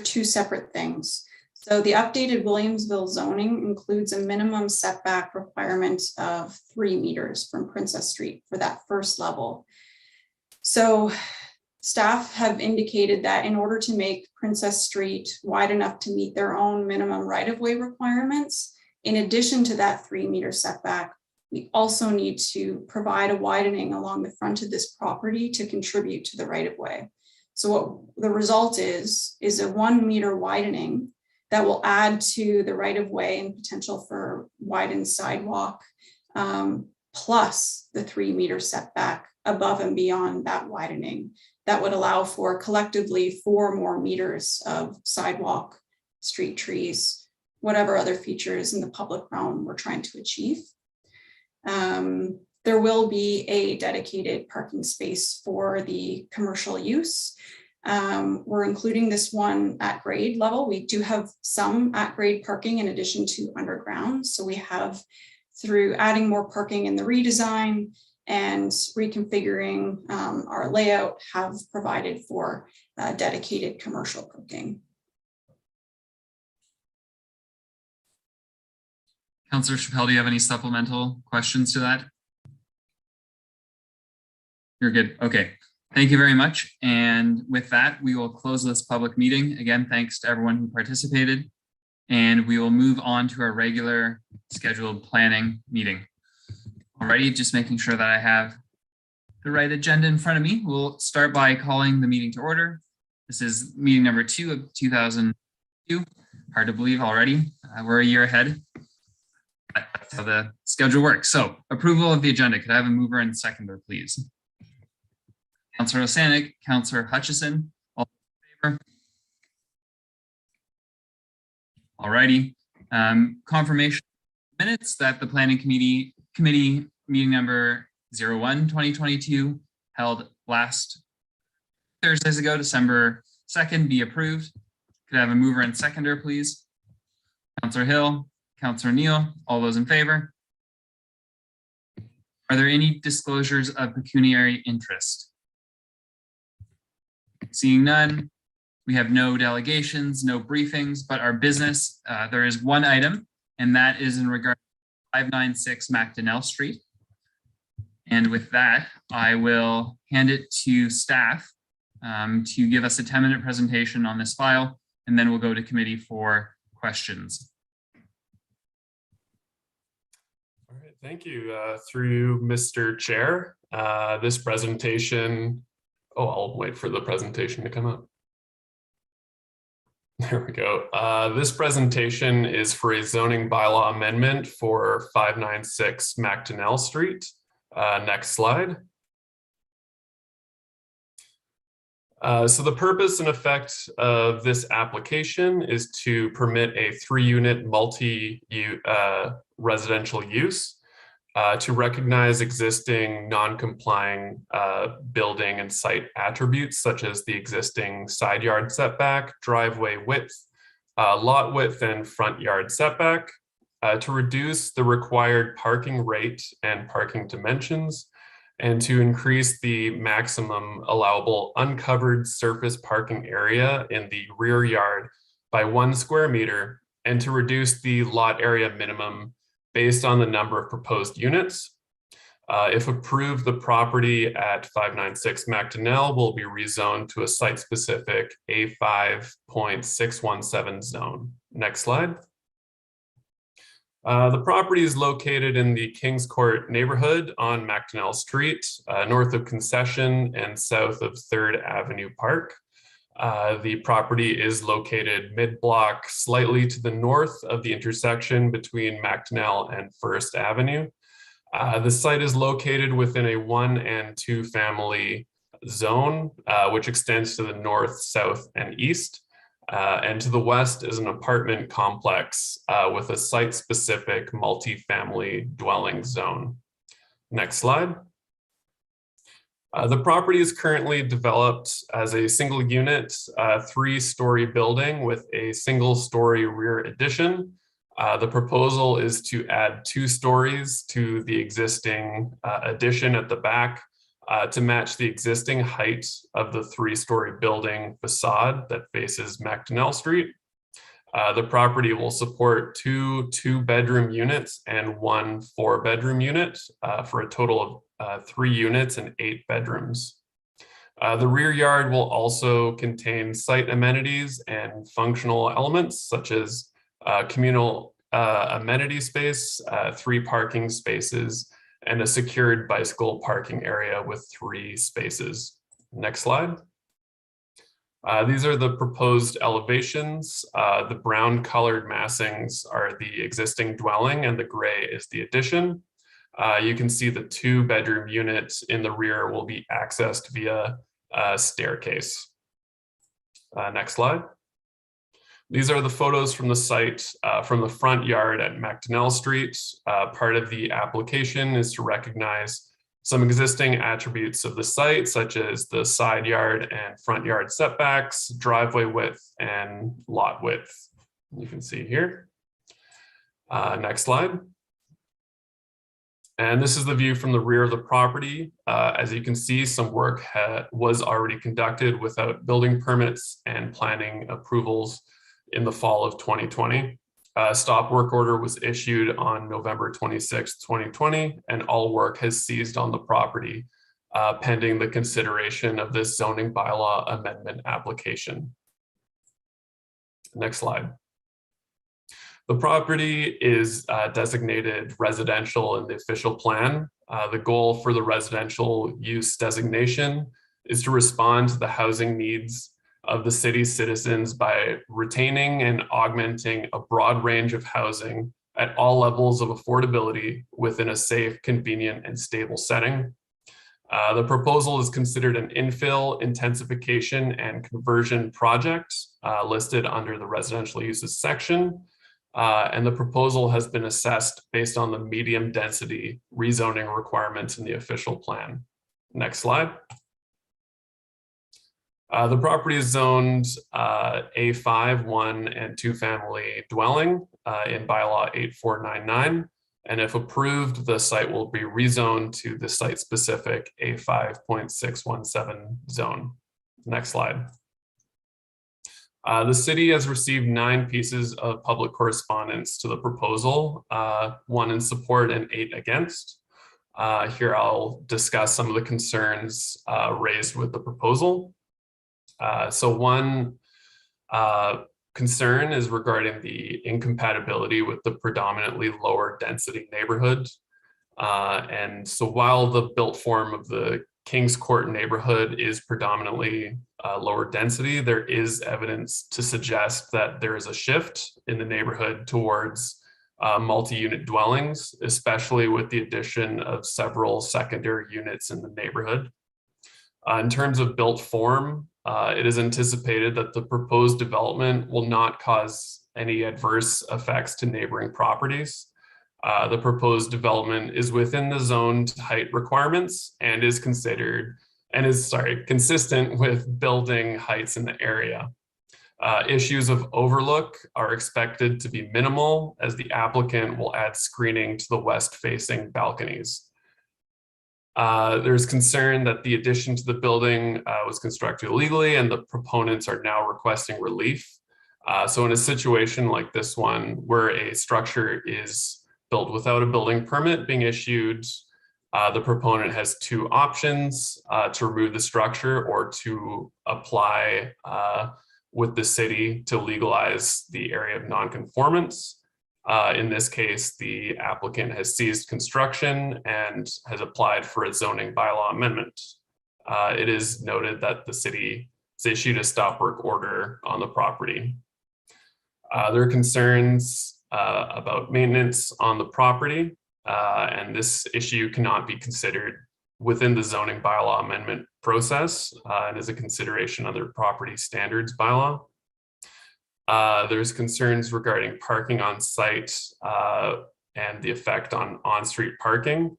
two separate things. So the updated Williamsville zoning includes a minimum setback requirement of 3 meters from Princess Street for that first level. So staff have indicated that in order to make Princess Street wide enough to meet their own minimum right-of-way requirements, in addition to that 3 meter setback, we also need to provide a widening along the front of this property to contribute to the right-of-way. So what the result is a 1 meter widening that will add to the right-of-way and potential for widened sidewalk, plus the 3 meter setback above and beyond that widening. That would allow for collectively 4 more meters of sidewalk, street trees, whatever other features in the public realm we're trying to achieve. There will be a dedicated parking space for the commercial use. We're including this one at grade level. We do have some at grade parking in addition to underground. So we have, through adding more parking in the redesign and reconfiguring our layout, have provided for dedicated commercial parking. Councillor Chappelle, do you have any supplemental questions to that? You're good. Okay. Thank you very much. And with that, we will close this public meeting. Again, thanks to everyone who participated. And we will move on to our regular scheduled planning meeting. Alrighty, just making sure that I have the right agenda in front of me. We'll start by calling the meeting to order. This is meeting number 2 of 2002. Hard to believe already. We're a year ahead. That's how the schedule works. So approval of the agenda. Could I have a mover and seconder, please? Councillor Osanik, Councillor Hutchison, all in favor? Alrighty. Confirmation minutes that the planning committee meeting number 01/2022 held last Thursdays ago, December 2nd, be approved. Could I have a mover and seconder, please? Councillor Hill, Councillor Neal, all those in favor? Are there any disclosures of pecuniary interest? Seeing none, we have no delegations, no briefings, but our business, there is one item, and that is in regard to 596 McDonnell Street. And with that, I will hand it to staff to give us a 10-minute presentation on this file, and then we'll go to committee for questions. All right, thank you. Through Mr. Chair, this presentation, I'll wait for the presentation to come up. There we go. This presentation is for a zoning bylaw amendment for 596 McDonnell Street. Next slide. So the purpose and effect of this application is to permit a 3-unit multi-residential use to recognize existing non-complying building and site attributes, such as the existing side yard setback, driveway width, lot width, and front yard setback, to reduce the required parking rate and parking dimensions, and to increase the maximum allowable uncovered surface parking area in the rear yard by 1 square meter, and to reduce the lot area minimum based on the number of proposed units. If approved, the property at 596 McDonnell will be rezoned to a site-specific A5.617 zone. Next slide. The property is located in the Kings Court neighborhood on McDonnell Street, north of Concession and south of 3rd Avenue Park. The property is located mid-block, slightly to the north of the intersection between McDonnell and First Avenue. The site is located within a 1 and 2 family zone, which extends to the north, south, and east. And to the west is an apartment complex with a site-specific multi-family dwelling zone. Next slide. The property is currently developed as a single unit, 3-story building with a single-story rear addition. The proposal is to add 2 stories to the existing addition at the back to match the existing height of the 3-story building facade that faces McDonnell Street. The property will support 2 2-bedroom units and 1 4-bedroom unit for a total of 3 units and 8 bedrooms. The rear yard will also contain site amenities and functional elements such as communal amenity space, 3 parking spaces, and a secured bicycle parking area with 3 spaces. Next slide. These are the proposed elevations. The brown colored massings are the existing dwelling and the gray is the addition. You can see the 2-bedroom unit in the rear will be accessed via a staircase. Next slide. These are the photos from the site from the front yard at McDonnell Street. Part of the application is to recognize some existing attributes of the site, such as the side yard and front yard setbacks, driveway width, and lot width. You can see here. Next slide. And this is the view from the rear of the property. As you can see, some work was already conducted without building permits and planning approvals in the fall of 2020. A stop work order was issued on November 26, 2020, and all work has ceased on the property pending the consideration of this zoning bylaw amendment application. Next slide. The property is designated residential in the official plan. The goal for the residential use designation is to respond to the housing needs of the city's citizens by retaining and augmenting a broad range of housing at all levels of affordability within a safe, convenient, and stable setting. The proposal is considered an infill, intensification, and conversion project listed under the residential uses section. And the proposal has been assessed based on the medium density rezoning requirements in the official plan. Next slide. The property is zoned A5, 1 and 2 family dwelling in bylaw 8499. And if approved, the site will be rezoned to the site specific A5.617 zone. Next slide. The city has received 9 pieces of public correspondence to the proposal, 1 in support and 8 against. Here I'll discuss some of the concerns raised with the proposal. So one concern is regarding the incompatibility with the predominantly lower density neighborhood. And so while the built form of the Kings Court neighborhood is predominantly lower density, there is evidence to suggest that there is a shift in the neighborhood towards multi-unit dwellings, especially with the addition of several secondary units in the neighborhood. In terms of built form, it is anticipated that the proposed development will not cause any adverse effects to neighboring properties. The proposed development is within the zoned height requirements and is consistent with building heights in the area. Issues of overlook are expected to be minimal as the applicant will add screening to the west-facing balconies. There's concern that the addition to the building was constructed illegally and the proponents are now requesting relief. So in a situation like this one, where a structure is built without a building permit being issued, the proponent has 2 options to remove the structure or to apply with the city to legalize the area of nonconformance. In this case, the applicant has ceased construction and has applied for a zoning bylaw amendment. It is noted that the city has issued a stop work order on the property. There are concerns about maintenance on the property, and this issue cannot be considered within the zoning bylaw amendment process and is a consideration under property standards bylaw. There's concerns regarding parking on site and the effect on on-street parking.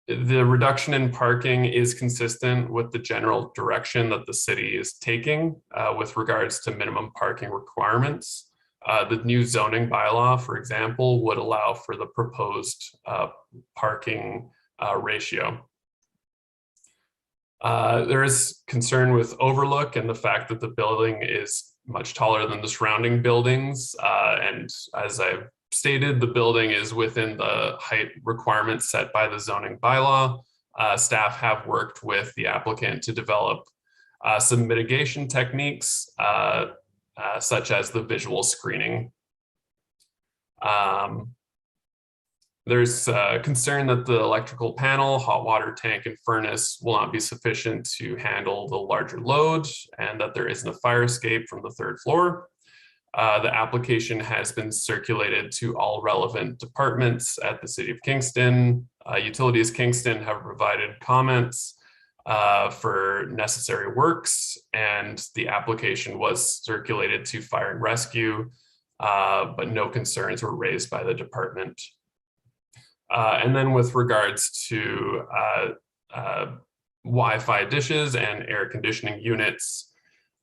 The reduction in parking is consistent with the general direction that the city is taking with regards to minimum parking requirements. The new zoning bylaw, for example, would allow for the proposed parking ratio. There is concern with overlook and the fact that the building is much taller than the surrounding buildings. And as I've stated, the building is within the height requirements set by the zoning bylaw. Staff have worked with the applicant to develop some mitigation techniques, such as the visual screening. There's concern that the electrical panel, hot water tank, and furnace will not be sufficient to handle the larger load, and that there isn't a fire escape from the third floor. The application has been circulated to all relevant departments at the City of Kingston. Utilities Kingston have provided comments for necessary works, and the application was circulated to Fire and Rescue, but no concerns were raised by the department. And then with regards to Wi-Fi dishes and air conditioning units,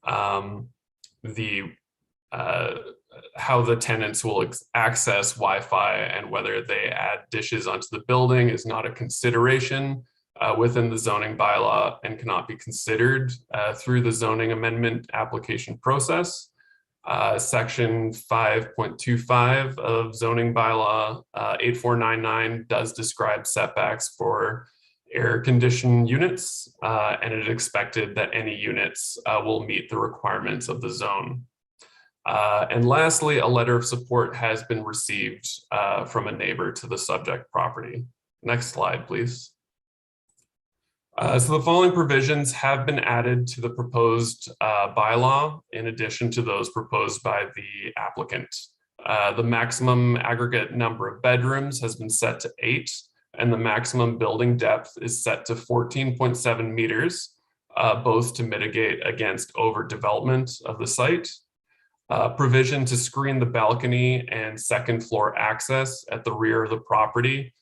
how the tenants will access Wi-Fi and whether they add dishes onto the building is not a consideration within the zoning bylaw and cannot be considered through the zoning amendment application process. Section 5.25 of zoning bylaw 8499 does describe setbacks for air conditioned units, and it is expected that any units will meet the requirements of the zone. And lastly, a letter of support has been received from a neighbor to the subject property. Next slide, please. So the following provisions have been added to the proposed bylaw in addition to those proposed by the applicant. The maximum aggregate number of bedrooms has been set to 8, and the maximum building depth is set to 14.7 meters, both to mitigate against overdevelopment of the site. Provision to screen the balcony and second floor access at the rear of the property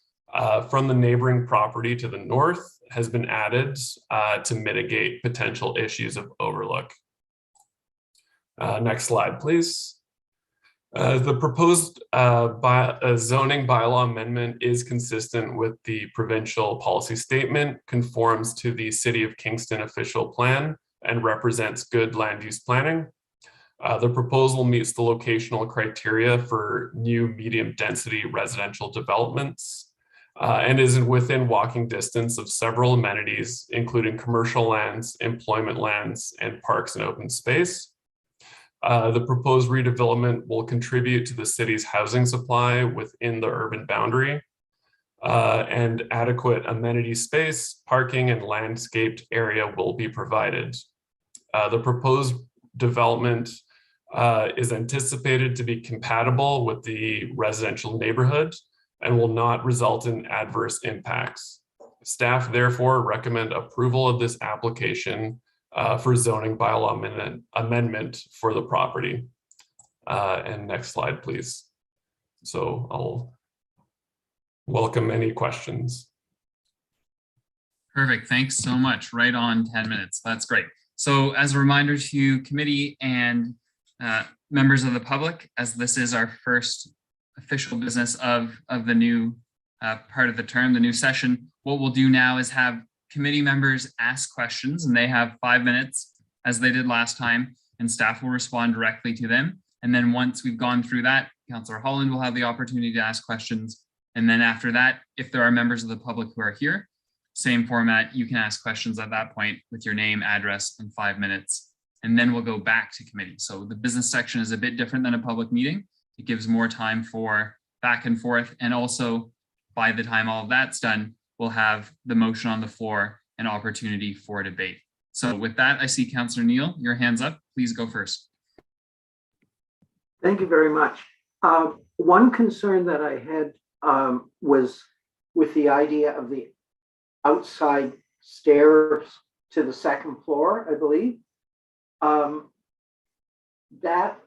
from the neighboring property to the north has been added to mitigate potential issues of overlook. Next slide, please. The proposed zoning bylaw amendment is consistent with the provincial policy statement, conforms to the City of Kingston official plan, and represents good land use planning. The proposal meets the locational criteria for new medium density residential developments and is within walking distance of several amenities, including commercial lands, employment lands, and parks and open space. The proposed redevelopment will contribute to the city's housing supply within the urban boundary, and adequate amenity space, parking, and landscaped area will be provided. The proposed development is anticipated to be compatible with the residential neighborhood and will not result in adverse impacts. Staff therefore recommend approval of this application for zoning bylaw amendment for the property. And next slide, please. So I'll welcome any questions. Perfect. Thanks so much. Right on 10 minutes. That's great. So as a reminder to committee and members of the public, as this is our first official business of the new part of the term, the new session, what we'll do now is have committee members ask questions, and they have 5 minutes as they did last time, and staff will respond directly to them. And then once we've gone through that, Councillor Holland will have the opportunity to ask questions. And then after that, if there are members of the public who are here, same format, you can ask questions at that point with your name, address, and 5 minutes. And then we'll go back to committee. So the business section is a bit different than a public meeting. It gives more time for back and forth. And also by the time all of that's done, we'll have the motion on the floor and opportunity for debate. So with that, I see Councillor Neal, your hand's up. Please go first. Thank you very much. One concern that I had was with the idea of the outside stairs to the second floor, I believe. That,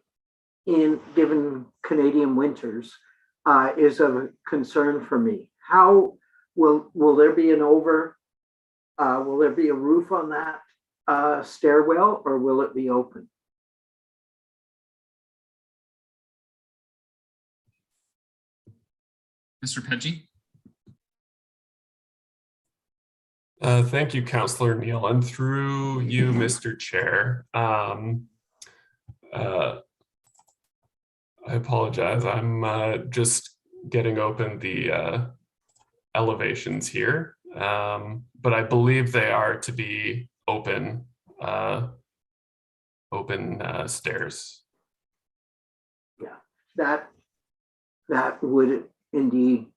given Canadian winters, is a concern for me. How will there be will there be a roof on that stairwell, or will it be open? Mr. Peggy? Thank you, Councillor Neal, and through you, Mr. Chair. I apologize. I'm just getting open the elevations here, but I believe they are to be open stairs. Yeah, that would indeed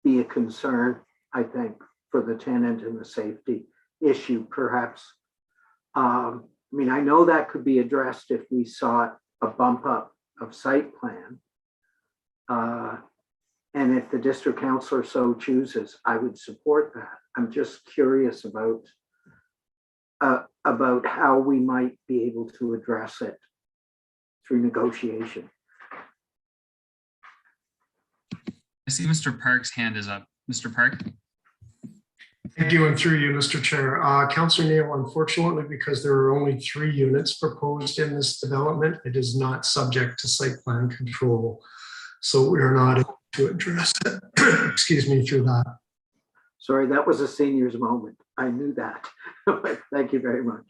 be a concern, I think, for the tenant and the safety issue, perhaps. I mean, I know that could be addressed if we sought a bump up of site plan. And if the district councilor so chooses, I would support that. I'm just curious about how we might be able to address it through negotiation. I see Mr. Park's hand is up. Mr. Park? Thank you, and through you, Mr. Chair. Councillor Neal, unfortunately, because there are only 3 units proposed in this development, it is not subject to site plan control. So we are not able to address it, excuse me, through that. Sorry, that was a senior's moment. I knew that. Thank you very much.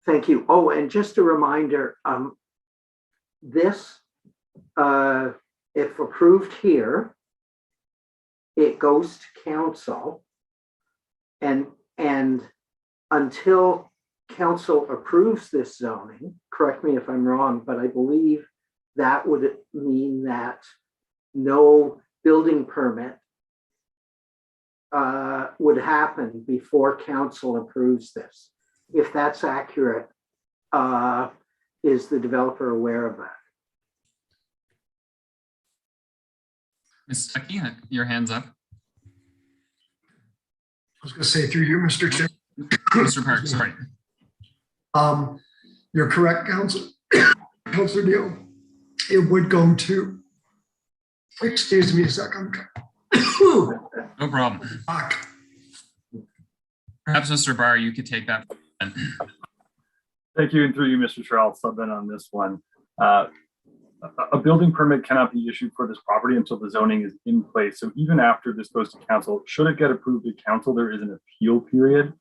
Thank you. Oh, and just a reminder, this, if approved here, it goes to council, and until council approves this zoning, correct me if I'm wrong, but I believe that would mean that no building permit would happen before council approves this. If that's accurate, is the developer aware of that? Ms. Stuckey, your hand's up. I was going to say through you, Mr. Chair. Mr. Park, sorry. You're correct, Councillor Neal. It would go to, excuse me a second. No problem. Perhaps Mr. Barr, you could take that. Thank you, and through you, Mr. Chair, I'll sub in on this one. A building permit cannot be issued for this property until the zoning is in place. So even after this goes to council, should it get approved at council, there is an appeal period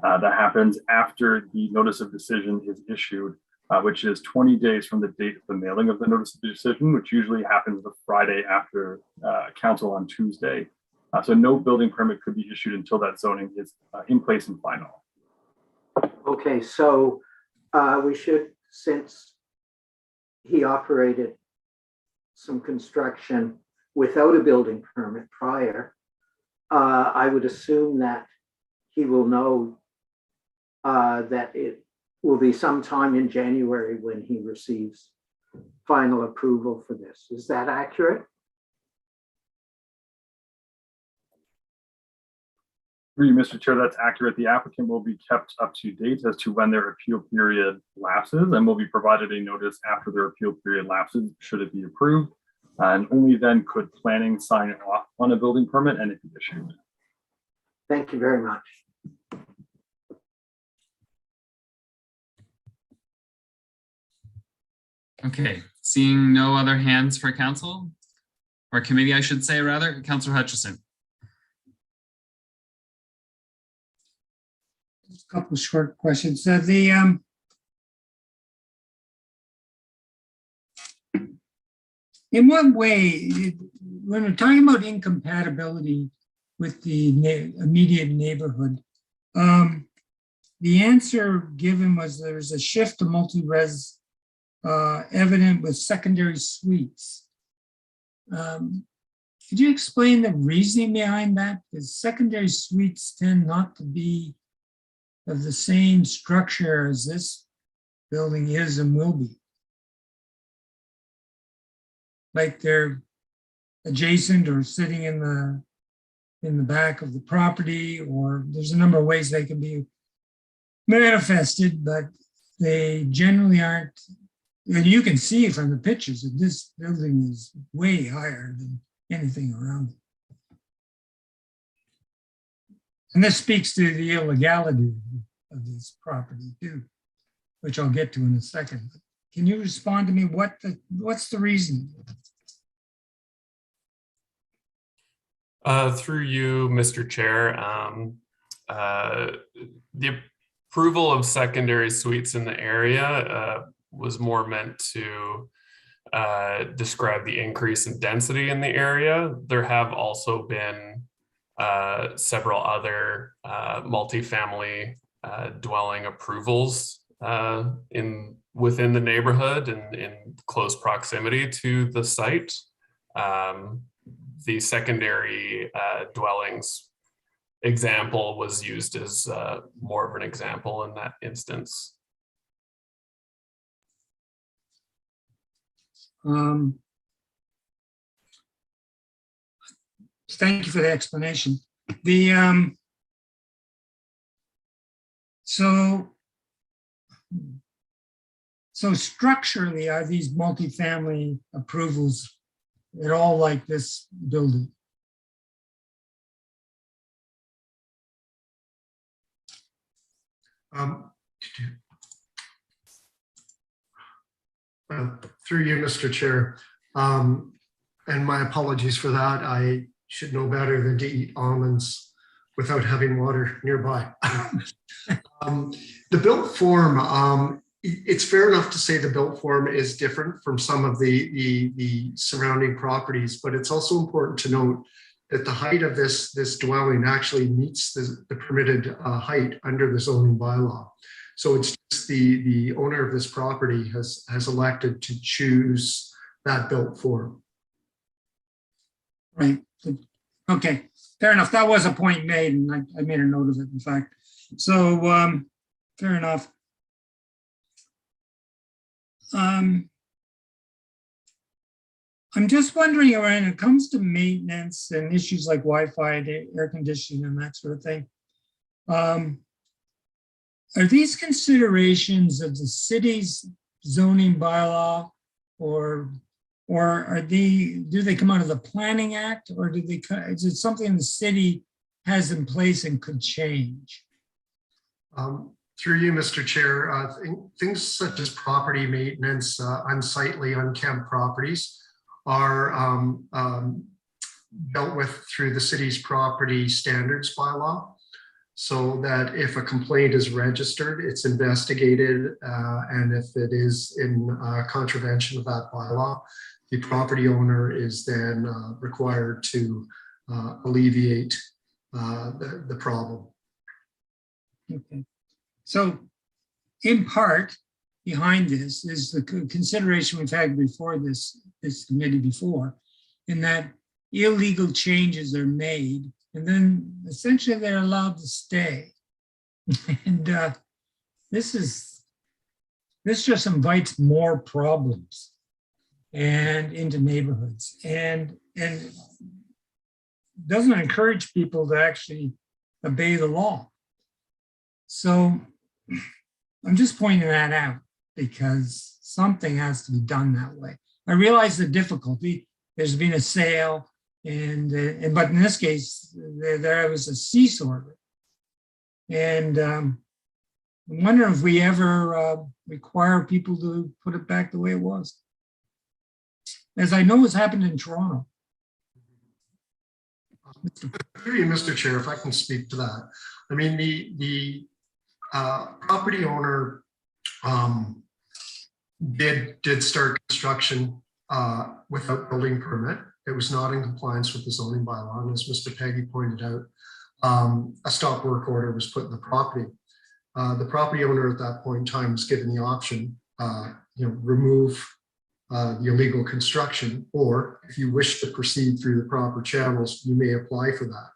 that happens after the notice of decision is issued, which is 20 days from the date of the mailing of the notice of decision, which usually happens the Friday after council on Tuesday. So no building permit could be issued until that zoning is in place and final. Okay, so we should, since he operated some construction without a building permit prior, I would assume that he will know that it will be sometime in January when he receives final approval for this. Is that accurate? Through you, Mr. Chair, that's accurate. The applicant will be kept up to date as to when their appeal period lapses and will be provided a notice after their appeal period lapses, should it be approved. And only then could planning sign off on a building permit and it be issued. Thank you very much. Okay, seeing no other hands for council, or committee, I should say, rather, Councillor Hutchison. Just a couple of short questions. In what way, when we're talking about incompatibility with the immediate neighborhood, the answer given was there's a shift to multi-res evident with secondary suites. could you explain the reasoning behind that? Because secondary suites tend not to be of the same structure as this building is and will be. Like they're adjacent or sitting in the back of the property, or there's a number of ways they can be manifested, but they generally aren't. And you can see from the pictures that this building is way higher than anything around it. And this speaks to the illegality of this property too, which I'll get to in a second. Can you respond to me? What's the reason? Through you, Mr. Chair, the approval of secondary suites in the area was more meant to describe the increase in density in the area. There have also been several other multifamily dwelling approvals within the neighborhood and in close proximity to the site. The secondary dwellings example was used as more of an example in that instance. Thank you for the explanation. So structurally, are these multifamily approvals at all like this building? Through you, Mr. Chair, and my apologies for that. I should know better than to eat almonds without having water nearby. The built form, it's fair enough to say the built form is different from some of the surrounding properties, but it's also important to note that the height of this dwelling actually meets the permitted height under the zoning bylaw. So it's just the owner of this property has elected to choose that built form. Right. Okay. Fair enough. That was a point made, and I made a note of it, in fact. So fair enough. I'm just wondering, when it comes to maintenance and issues like Wi-Fi, air conditioning, and that sort of thing, are these considerations of the city's zoning bylaw, or do they come out of the Planning Act, or is it something the city has in place and could change? Through you, Mr. Chair, things such as property maintenance, unsightly, unkempt properties are dealt with through the city's property standards bylaw, so that if a complaint is registered, it's investigated, and if it is in contravention of that bylaw, the property owner is then required to alleviate the problem. Okay. So in part behind this is the consideration we've had before this committee before, in that illegal changes are made and then essentially they're allowed to stay. And this just invites more problems and into neighborhoods, and doesn't encourage people to actually obey the law. So I'm just pointing that out because something has to be done that way. I realize the difficulty. There's been a sale, but in this case, there was a cease order. And I'm wondering if we ever require people to put it back the way it was. As I know has happened in Toronto. Mr. Chair, if I can speak to that. I mean, the property owner did start construction without building permit. It was not in compliance with the zoning bylaw, and as Mr. Peggy pointed out, a stop work order was put in the property. The property owner at that point in time was given the option, remove the illegal construction, or if you wish to proceed through the proper channels, you may apply for that.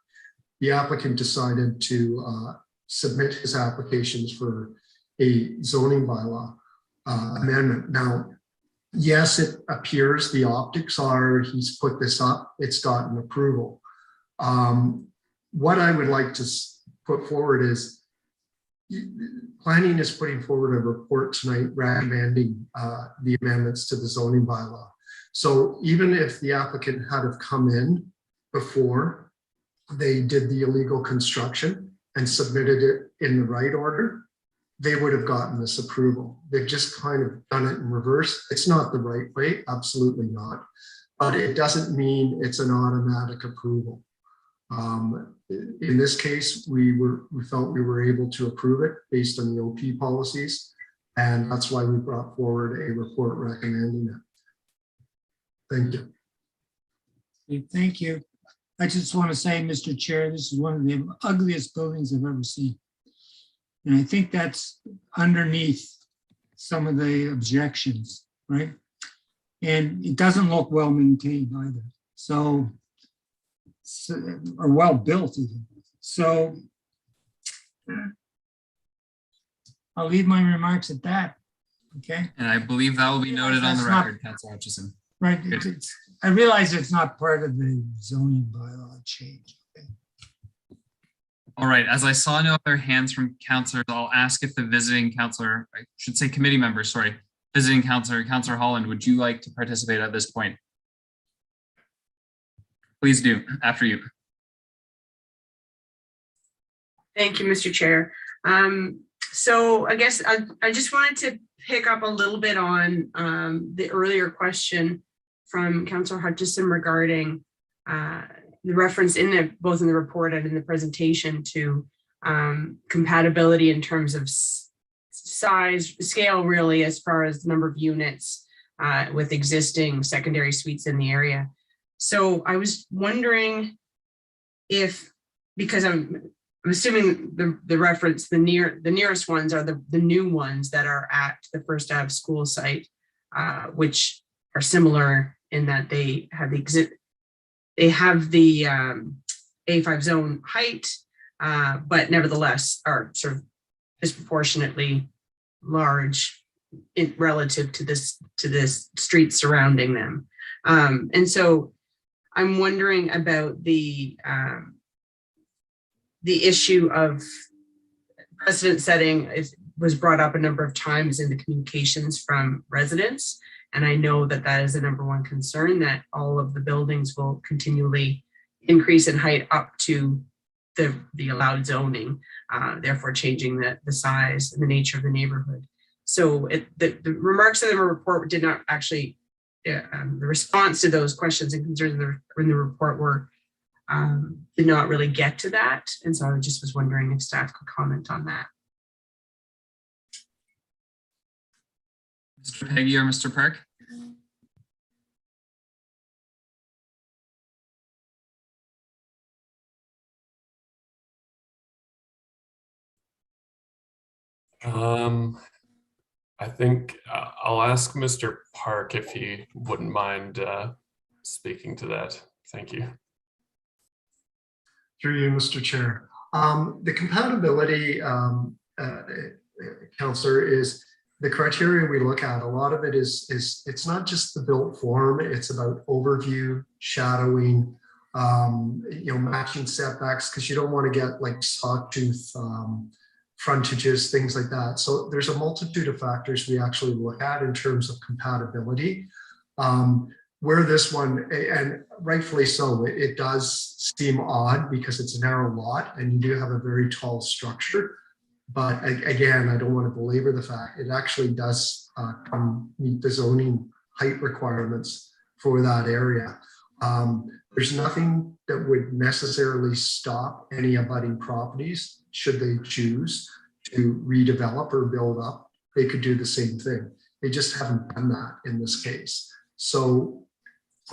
The applicant decided to submit his applications for a zoning bylaw amendment. Now, yes, it appears the optics are he's put this up, it's gotten approval. What I would like to put forward is planning is putting forward a report tonight recommending the amendments to the zoning bylaw. So even if the applicant had have come in before they did the illegal construction and submitted it in the right order, they would have gotten this approval. They've just kind of done it in reverse. It's not the right way, absolutely not. But it doesn't mean it's an automatic approval. In this case, we felt we were able to approve it based on the OP policies, and that's why we brought forward a report recommending it. Thank you. Okay, thank you. I just want to say, Mr. Chair, this is one of the ugliest buildings I've ever seen. And I think that's underneath some of the objections, right? And it doesn't look well maintained either. So, or well built even. So I'll leave my remarks at that. Okay. And I believe that will be noted on the record, Councilor Hutchison. Right. I realize it's not part of the zoning bylaw change. Okay. All right. As I saw no other hands from councilors, I'll ask if the visiting councilor, I should say committee member, sorry, visiting councilor, Councilor Holland, would you like to participate at this point? Please do, after you. Thank you, Mr. Chair. So I guess I just wanted to pick up a little bit on the earlier question from Councilor Hutchison regarding the reference in both in the report and in the presentation to compatibility in terms of size, scale, really, as far as the number of units with existing secondary suites in the area. So I was wondering if, because I'm assuming the reference, the nearest ones are the new ones that are at the First Ave school site, which are similar in that they have the A5 zone height, but nevertheless are sort of disproportionately large relative to this street surrounding them. And so I'm wondering about the issue of precedent setting was brought up a number of times in the communications from residents. And I know that that is the number one concern, that all of the buildings will continually increase in height up to the allowed zoning, therefore changing the size and the nature of the neighborhood. So the remarks in the report did not actually, the response to those questions and concerns in the report were did not really get to that. And so I just was wondering if staff could comment on that. Mr. Peggy or Mr. Park? I think I'll ask Mr. Park if he wouldn't mind speaking to that. Thank you. Through you, Mr. Chair. The compatibility, Councillor, is the criteria we look at. A lot of it is it's not just the built form, it's about overview, shadowing, matching setbacks, because you don't want to get like sawtooth frontages, things like that. So there's a multitude of factors we actually look at in terms of compatibility. Where this one, and rightfully so, it does seem odd because it's a narrow lot and you do have a very tall structure. But again, I don't want to belabor the fact it actually does meet the zoning height requirements for that area. There's nothing that would necessarily stop any abutting properties should they choose to redevelop or build up. They could do the same thing. They just haven't done that in this case. So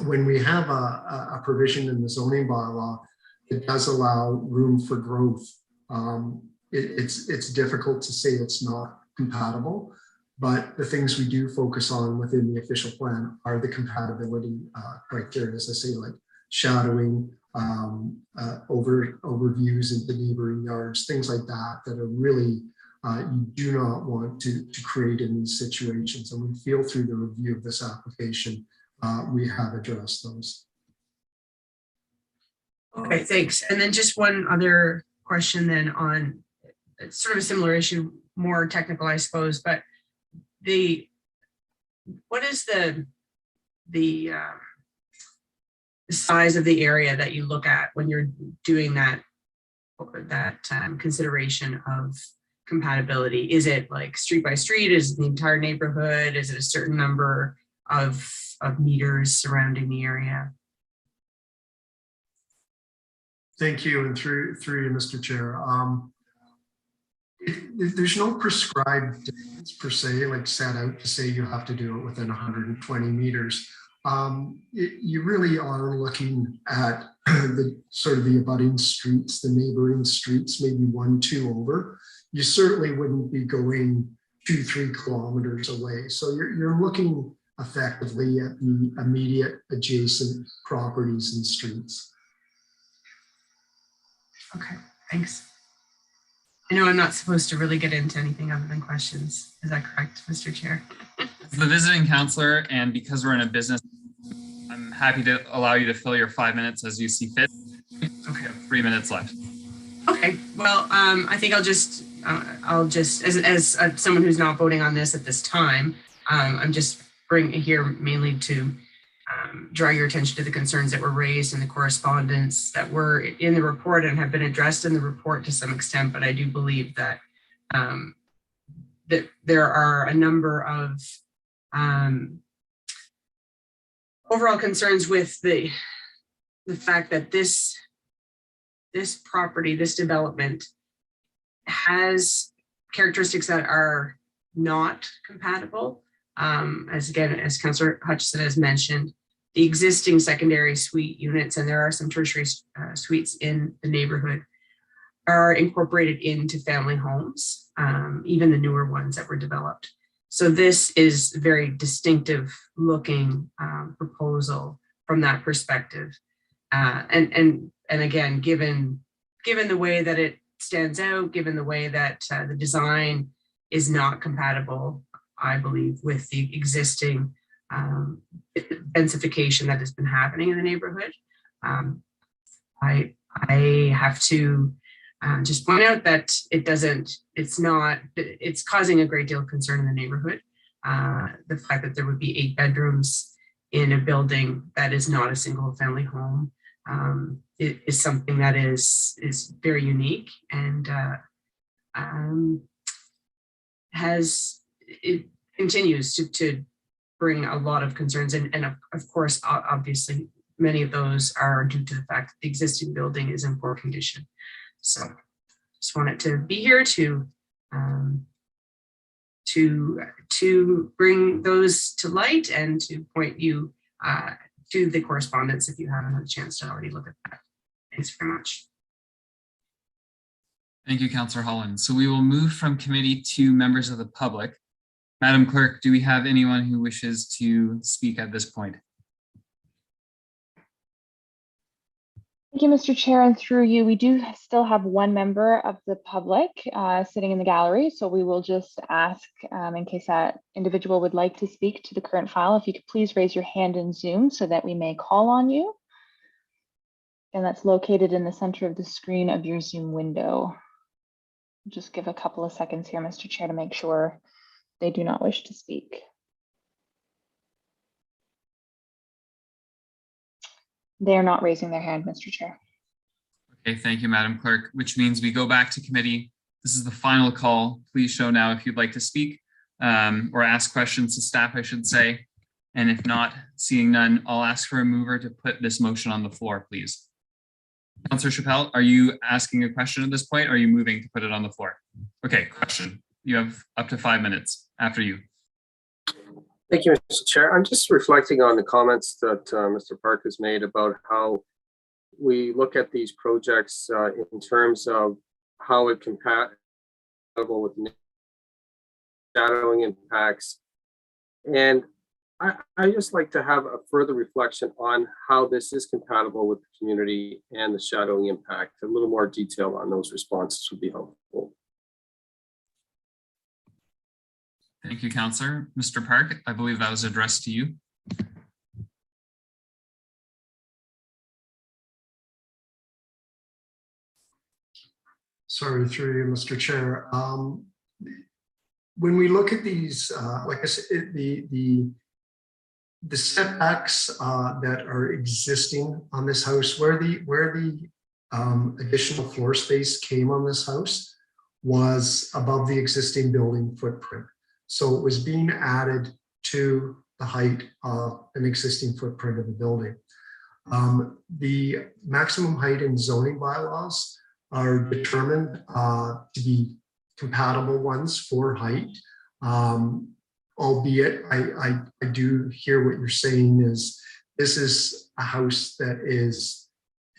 when we have a provision in the zoning bylaw, it does allow room for growth. It's difficult to say it's not compatible, But the things we do focus on within the official plan are the compatibility criteria, as I say, like shadowing, overviews of the neighboring yards, things like that, that are really, you do not want to create in these situations. And we feel through the review of this application, we have addressed those. Okay, thanks. And then just one other question then on sort of a similar issue, more technical, I suppose, but what is the size of the area that you look at when you're doing that consideration of compatibility? Is it like street by street? Is it the entire neighborhood? Is it a certain number of meters surrounding the area? Thank you, and through you, Mr. Chair. There's no prescribed distance per se, like set out to say you have to do it within 120 meters. You really are looking at the sort of the abutting streets, the neighboring streets, maybe 1-2 over. You certainly wouldn't be going 2-3 kilometers away. So you're looking effectively at the immediate adjacent properties and streets. Okay, thanks. I know I'm not supposed to really get into anything other than questions. Is that correct, Mr. Chair? As the visiting counselor, and because we're in a business, I'm happy to allow you to fill your 5 minutes as you see fit. Okay, we have 3 minutes left. Okay, well, I think I'll just as someone who's not voting on this at this time, I'm just bringing here mainly to draw your attention to the concerns that were raised in the correspondence that were in the report and have been addressed in the report to some extent. But I do believe that that there are a number of overall concerns with the fact that this property, this development, has characteristics that are not compatible. As Councillor Hutchison has mentioned, the existing secondary suite units, and there are some tertiary suites in the neighborhood, are incorporated into family homes, even the newer ones that were developed. So this is a very distinctive looking proposal from that perspective. And again, given the way that it stands out, given the way that the design is not compatible, I believe, with the existing densification that has been happening in the neighborhood. I have to just point out that it's causing a great deal of concern in the neighborhood. The fact that there would be 8 bedrooms in a building that is not a single family home it is something that is very unique and it continues to bring a lot of concerns, and of course, obviously, many of those are due to the fact that the existing building is in poor condition. So, just wanted to be here to bring those to light and to point you to the correspondence if you haven't had a chance to already look at that. Thanks very much. Thank you, Councillor Holland. So we will move from committee to members of the public. Madam Clerk, do we have anyone who wishes to speak at this point? Thank you, Mr. Chair, and through you, we do still have one member of the public sitting in the gallery, so we will just ask in case that individual would like to speak to the current file, if you could please raise your hand in Zoom so that we may call on you. And that's located in the center of the screen of your Zoom window. Just give a couple of seconds here, Mr. Chair, to make sure they do not wish to speak. They're not raising their hand, Mr. Chair. Okay, thank you, Madam Clerk, which means we go back to committee. This is the final call. Please show now if you'd like to speak or ask questions to staff, I should say. And if not, seeing none, I'll ask for a mover to put this motion on the floor, please. Councillor Chappelle, are you asking a question at this point, or are you moving to put it on the floor? Okay, question. You have up to 5 minutes. After you. Thank you, Mr. Chair. I'm just reflecting on the comments that Mr. Park has made about how we look at these projects in terms of how it compatible with shadowing impacts. And I just like to have a further reflection on how this is compatible with the community and the shadowing impact. A little more detail on those responses would be helpful. Thank you, Councillor. Mr. Park, I believe that was addressed to you. Sorry, through you, Mr. Chair. When we look at these, like I said, the setbacks that are existing on this house, where the additional floor space came on this house was above the existing building footprint. So it was being added to the height of an existing footprint of the building. The maximum height in zoning bylaws are determined to be compatible ones for height. Albeit I do hear what you're saying is this is a house that is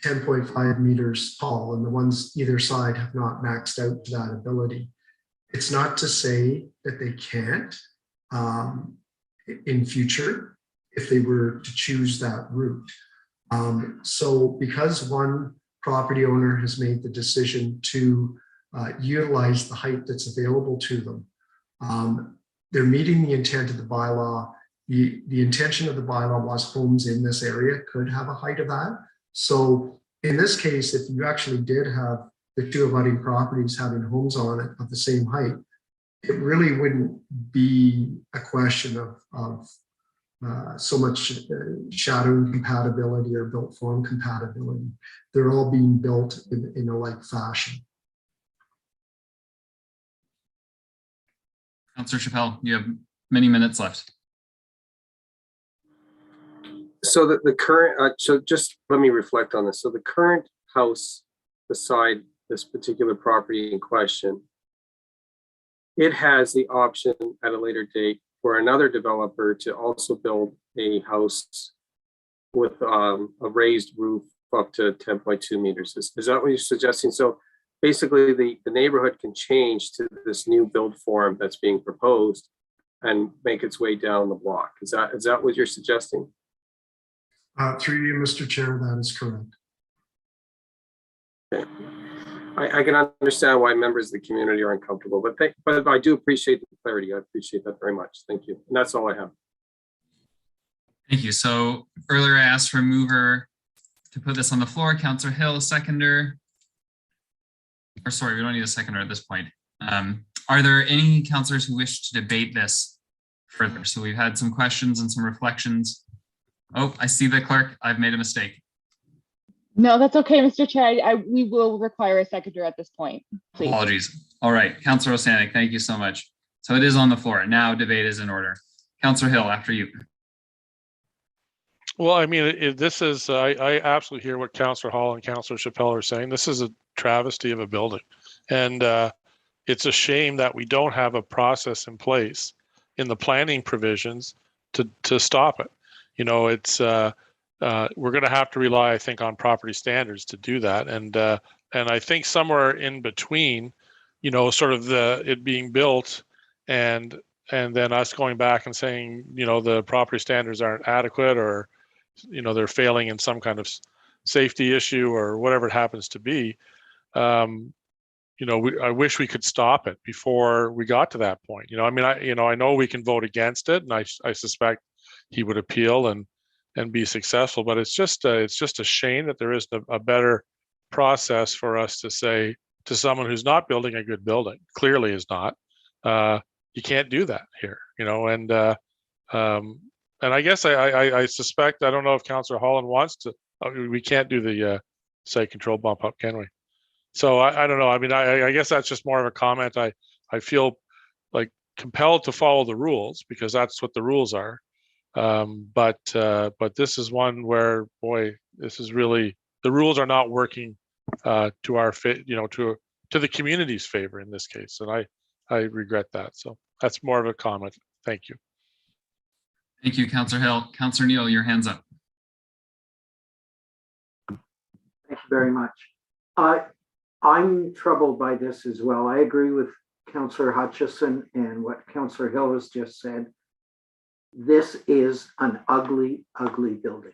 10.5 meters tall and the ones either side have not maxed out to that ability. It's not to say that they can't in future if they were to choose that route. So because one property owner has made the decision to utilize the height that's available to them, they're meeting the intent of the bylaw. The intention of the bylaw was homes in this area could have a height of that. So in this case, if you actually did have the two abutting properties having homes on it of the same height, it really wouldn't be a question of so much shadowing compatibility or built form compatibility. They're all being built in a like fashion. Councillor Chappelle, you have many minutes left. So the current, so just let me reflect on this. So the current house beside this particular property in question, it has the option at a later date for another developer to also build a house with a raised roof up to 10.2 meters. Is that what you're suggesting? So basically the neighborhood can change to this new build form that's being proposed and make its way down the block. Is that what you're suggesting? Through you, Mr. Chair, that is correct. Okay. I can understand why members of the community are uncomfortable, but I do appreciate the clarity. I appreciate that very much. Thank you. And that's all I have. Thank you. So earlier I asked for a mover to put this on the floor. Councillor Hill, seconder. Or sorry, we don't need a seconder at this point. Are there any councillors who wish to debate this further? So we've had some questions and some reflections. Oh, I see the clerk. I've made a mistake. No, that's okay, Mr. Chair. We will require a seconder at this point, please. Apologies. All right, Councillor Osanik, thank you so much. So it is on the floor. Now debate is in order. Councillor Hill, after you. Well, I mean, this is, I absolutely hear what Councillor Hall and Councillor Chappelle are saying. This is a travesty of a building. And it's a shame that we don't have a process in place in the planning provisions to stop it. You know, it's, we're going to have to rely, I think, on property standards to do that. And I think somewhere in between, you know, sort of it being built and then us going back and saying, you know, the property standards aren't adequate, or, you know, they're failing in some kind of safety issue or whatever it happens to be. You know, I wish we could stop it before we got to that point. You know, I mean, I know we can vote against it, and I suspect he would appeal and be successful, but it's just a shame that there isn't a better process for us to say to someone who's not building a good building, clearly is not, you can't do that here, you know. And I guess I suspect, I don't know if Councillor Holland wants to, we can't do the site control bump up, can we? So I don't know. I mean, I guess that's just more of a comment. I feel like compelled to follow the rules because that's what the rules are. But this is one where, boy, this is really, the rules are not working to our fit, you know, to the community's favor in this case, and I regret that. So that's more of a comment. Thank you. Thank you, Councillor Hill. Councillor Neal, your hand's up. Thank you very much. I'm troubled by this as well. I agree with Councillor Hutchison and what Councillor Hill has just said. This is an ugly, ugly building.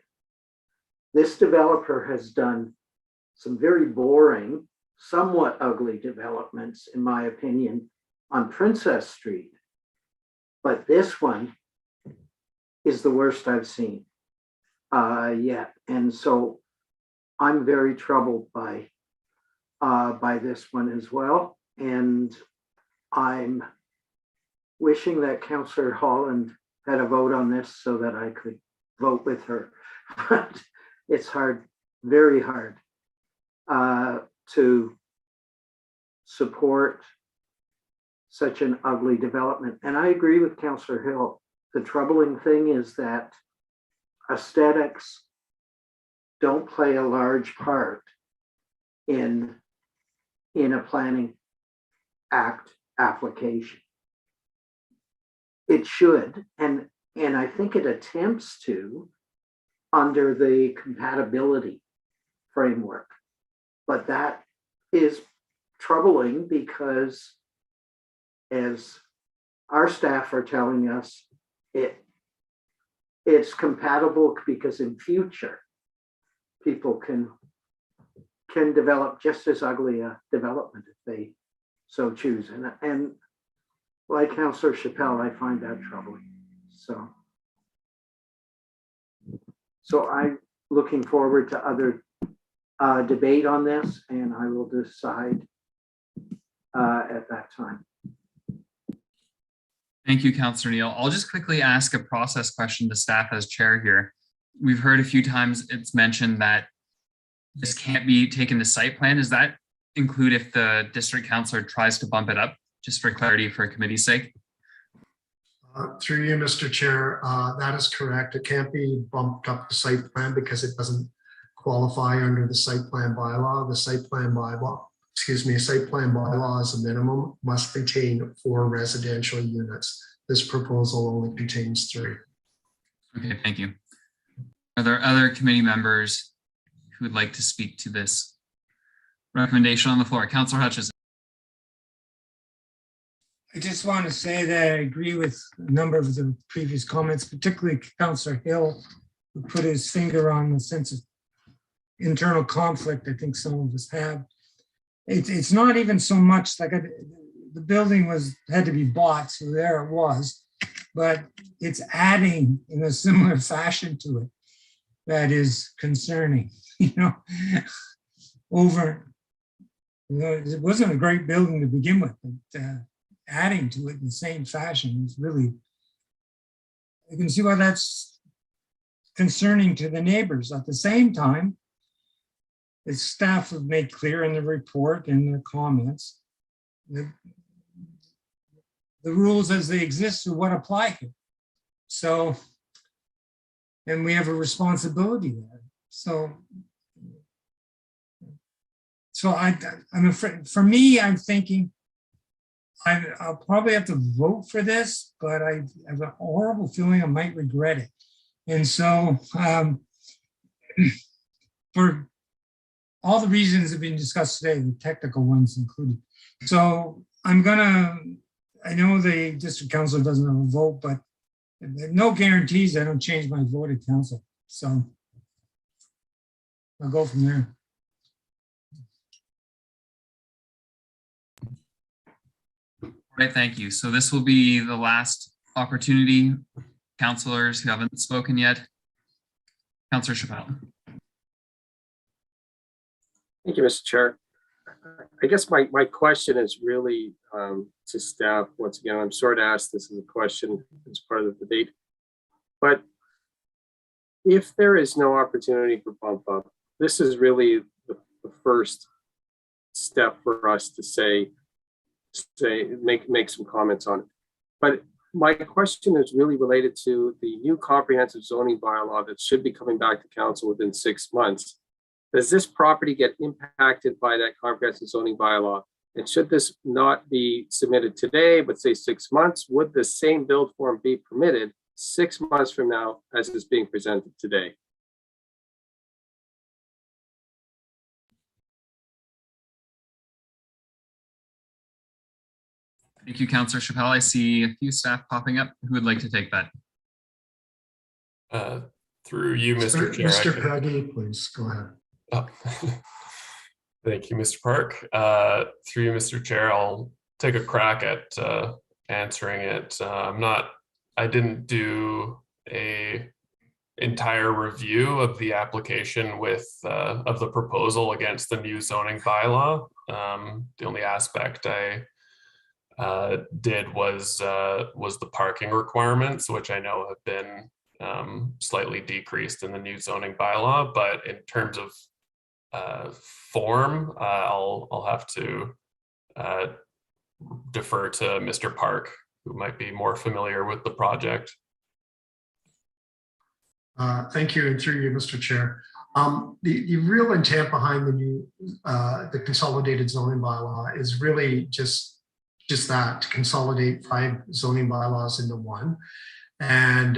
This developer has done some very boring, somewhat ugly developments, in my opinion, on Princess Street. But this one is the worst I've seen yet. And so I'm very troubled by this one as well. And I'm wishing that Councillor Holland had a vote on this so that I could vote with her. But it's hard, very hard to support such an ugly development. And I agree with Councillor Hill. The troubling thing is that aesthetics don't play a large part in a planning act application. It should, and I think it attempts to under the compatibility framework. But that is troubling because, as our staff are telling us, it's compatible because in future people can develop just as ugly a development if they so choose. And like Councillor Chappelle, I find that troubling. So I'm looking forward to other debate on this, and I will decide at that time. Thank you, Councillor Neal. I'll just quickly ask a process question to staff as chair here. We've heard a few times it's mentioned that this can't be taken to site plan. Does that include if the district councillor tries to bump it up, just for clarity for committee's sake? Through you, Mr. Chair, that is correct. It can't be bumped up to site plan because it doesn't qualify under the site plan bylaw. The site plan bylaw, site plan bylaw as a minimum must contain 4 residential units. This proposal only contains 3. Okay, thank you. Are there other committee members who would like to speak to this recommendation on the floor? Councillor Hutchison. I just want to say that I agree with a number of the previous comments, particularly Councillor Hill, who put his finger on the sense of internal conflict I think some of us have. It's not even so much like the building had to be bought, so there it was, but it's adding in a similar fashion to it that is concerning. It wasn't a great building to begin with, but adding to it in the same fashion is really, you can see why that's concerning to the neighbors. At the same time, the staff have made clear in the report and their comments the rules as they exist are what apply here. So, and we have a responsibility there. So I'm afraid, for me, I'm thinking I'll probably have to vote for this, but I have a horrible feeling I might regret it. And so for all the reasons that have been discussed today, the technical ones included. So I know the district council doesn't have a vote, but no guarantees I don't change my vote at council. So I'll go from there. All right, thank you. So this will be the last opportunity. Councillors who haven't spoken yet. Councillor Chappelle. Thank you, Mr. Chair. I guess my question is really to staff. Once again, I'm sorry to ask this as a question as part of the debate, but if there is no opportunity for bump up, this is really the first step for us to make some comments on it. But my question is really related to the new comprehensive zoning bylaw that should be coming back to council within 6 months. Does this property get impacted by that comprehensive zoning bylaw? And should this not be submitted today, but say 6 months, would the same build form be permitted 6 months from now as is being presented today? Thank you, Councillor Chappelle. I see a few staff popping up. Who would like to take that? Through you, Mr. Chair. Mr. Peggy, please go ahead. Oh. Thank you, Mr. Park. Through you, Mr. Chair, I'll take a crack at answering it. I didn't do a entire review of the application with of the proposal against the new zoning bylaw. The only aspect I did was the parking requirements, which I know have been slightly decreased in the new zoning bylaw. But in terms of form, I'll have to defer to Mr. Park, who might be more familiar with the project. Thank you, and through you, Mr. Chair. The real intent behind the new the consolidated zoning bylaw is really just that, to consolidate 5 zoning bylaws into one and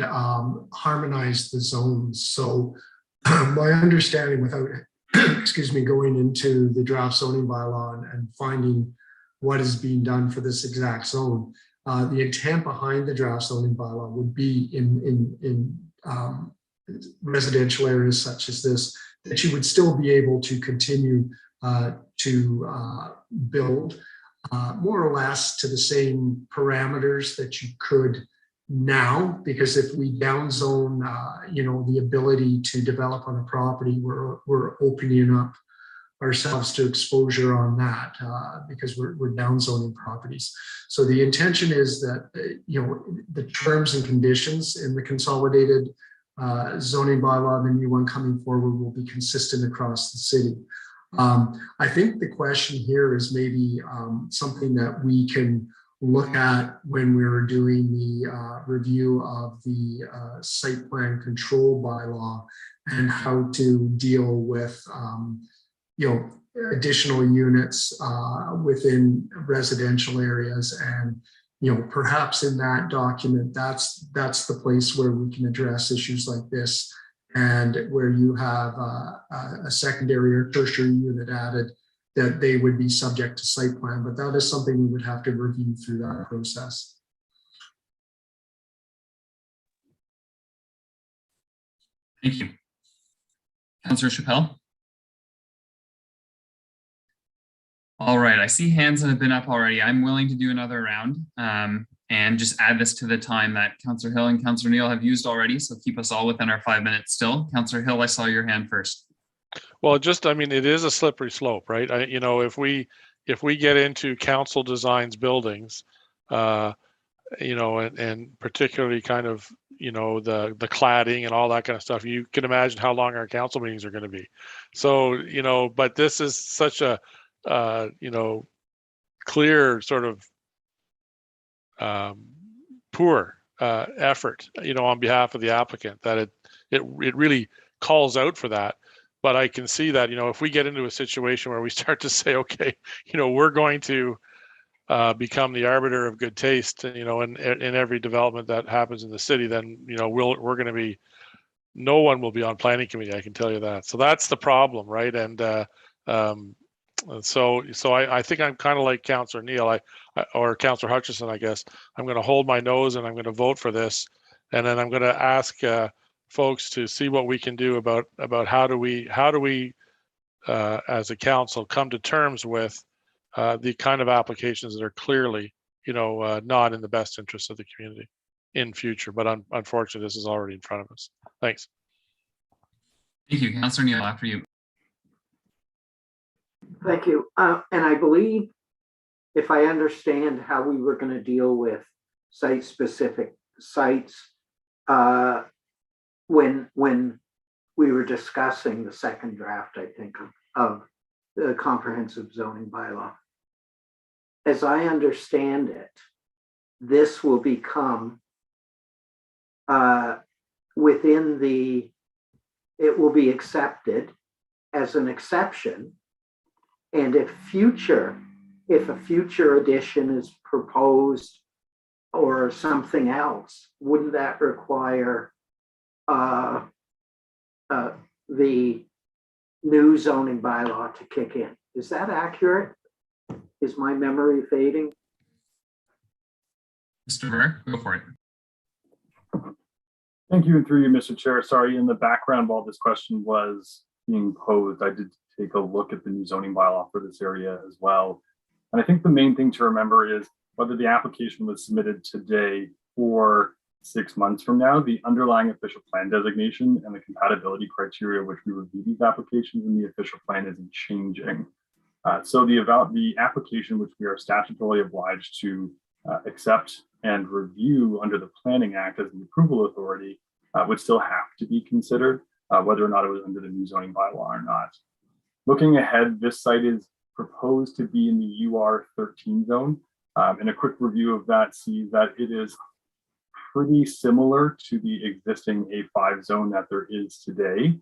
harmonize the zones. So my understanding, without excuse me, going into the draft zoning bylaw and finding what is being done for this exact zone, the intent behind the draft zoning bylaw would be in residential areas such as this, that you would still be able to continue to build more or less to the same parameters that you could now, because if we downzone, the ability to develop on a property, we're opening up ourselves to exposure on that because we're downzoning properties. So the intention is that the terms and conditions in the consolidated zoning bylaw, the new one coming forward, will be consistent across the city. I think the question here is maybe something that we can look at when we're doing the review of the site plan control bylaw and how to deal with additional units within residential areas. And perhaps in that document, that's the place where we can address issues like this, and where you have a secondary or tertiary unit added, that they would be subject to site plan. But that is something we would have to review through that process. Thank you. Councillor Chappelle. All right, I see hands that have been up already. I'm willing to do another round and just add this to the time that Councillor Hill and Councillor Neal have used already. So keep us all within our 5 minutes still. Councillor Hill, I saw your hand first. Well, it is a slippery slope, right? If we get into council designs buildings, and particularly kind of, the cladding and all that kind of stuff, you can imagine how long our council meetings are going to be. So, but this is such a, clear sort of poor effort, on behalf of the applicant, that it really calls out for that. But I can see that, if we get into a situation where we start to say, okay, we're going to become the arbiter of good taste, in every development that happens in the city, then, we're going to be, no one will be on planning committee, I can tell you that. So that's the problem, right? And so I think I'm kind of like Councillor Neal, or Councillor Hutchison, I guess. I'm going to hold my nose and I'm going to vote for this, and then I'm going to ask folks to see what we can do about how do we as a council come to terms with the kind of applications that are clearly not in the best interest of the community in future. But unfortunately, this is already in front of us. Thanks. Thank you. Councillor Neal, after you. Thank you. And I believe, if I understand how we were going to deal with site-specific sites, when we were discussing the second draft, I think, of the comprehensive zoning bylaw. As I understand it, this will become it will be accepted as an exception. And if a future addition is proposed or something else, wouldn't that require the new zoning bylaw to kick in? Is that accurate? Is my memory fading? Mr. Burr, go for it. Thank you, and through you, Mr. Chair. Sorry, in the background while this question was being posed, I did take a look at the new zoning bylaw for this area as well. And I think the main thing to remember is whether the application was submitted today or 6 months from now, the underlying official plan designation and the compatibility criteria which we review these applications in the official plan isn't changing. So the application which we are statutorily obliged to accept and review under the Planning Act as the approval authority would still have to be considered, whether or not it was under the new zoning bylaw or not. Looking ahead, this site is proposed to be in the UR13 zone. And a quick review of that sees that it is pretty similar to the existing A5 zone that there is today.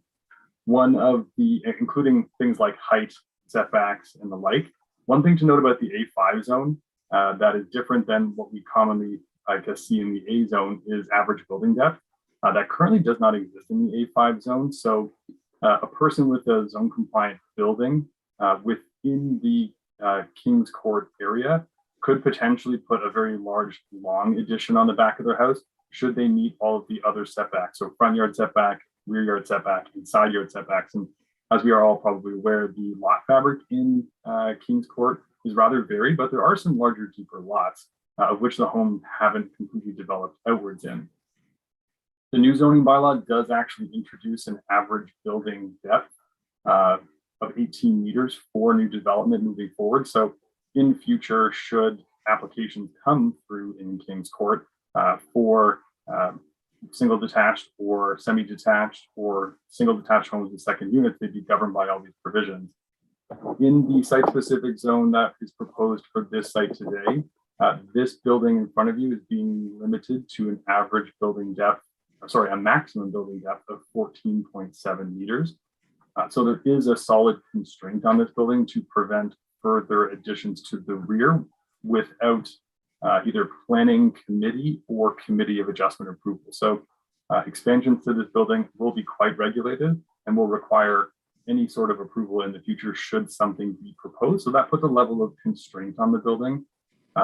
One of the, including things like height, setbacks, and the like. One thing to note about the A5 zone that is different than what we commonly, I guess, see in the A zone is average building depth. That currently does not exist in the A5 zone. So a person with a zone compliant building within the Kings Court area could potentially put a very large, long addition on the back of their house should they meet all of the other setbacks. So front yard setback, rear yard setback, and side yard setbacks. And as we are all probably aware, the lot fabric in Kings Court is rather varied, but there are some larger, deeper lots of which the homes haven't completely developed outwards in. The new zoning bylaw does actually introduce an average building depth of 18 meters for new development moving forward. So in future, should applications come through in Kings Court for single detached or semi-detached or single detached homes with second units, they'd be governed by all these provisions. In the site-specific zone that is proposed for this site today, this building in front of you is being limited to an average building depth, sorry, a maximum building depth of 14.7 meters. So there is a solid constraint on this building to prevent further additions to the rear without either planning committee or committee of adjustment approval. So expansions to this building will be quite regulated and will require any sort of approval in the future should something be proposed. So that puts a level of constraint on the building,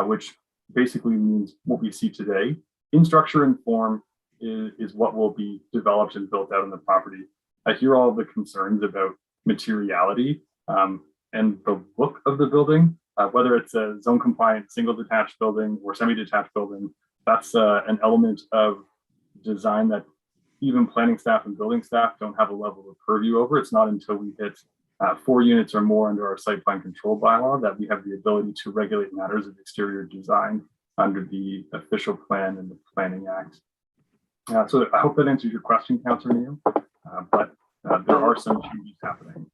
which basically means what we see today in structure and form is what will be developed and built out on the property. I hear all the concerns about materiality and the look of the building, whether it's a zone compliant single detached building or semi-detached building. That's an element of design that even planning staff and building staff don't have a level of purview over. It's not until we hit 4 units or more under our site plan control bylaw that we have the ability to regulate matters of exterior design under the official plan and the Planning Act. So I hope that answers your question, Councillor Neal, but there are some changes happening.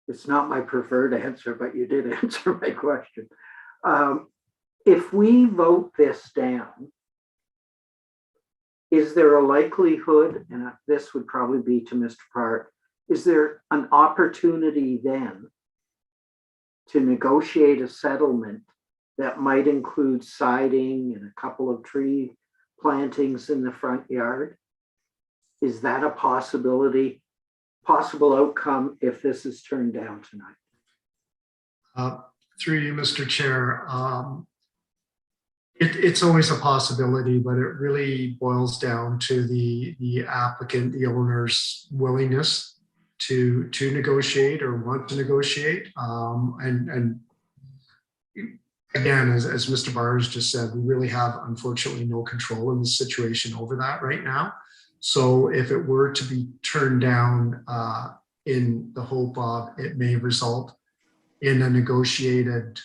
It's not my preferred answer, but you did answer my question. If we vote this down, is there a likelihood, and this would probably be to Mr. Park, is there an opportunity then to negotiate a settlement that might include siding and a couple of tree plantings in the front yard? Is that a possibility, possible outcome if this is turned down tonight? Through you, Mr. Chair, it's always a possibility, but it really boils down to the applicant, the owner's willingness to negotiate or want to negotiate. And again, as Mr. Barrs just said, we really have unfortunately no control in the situation over that right now. So if it were to be turned down in the hope of it may result in a negotiated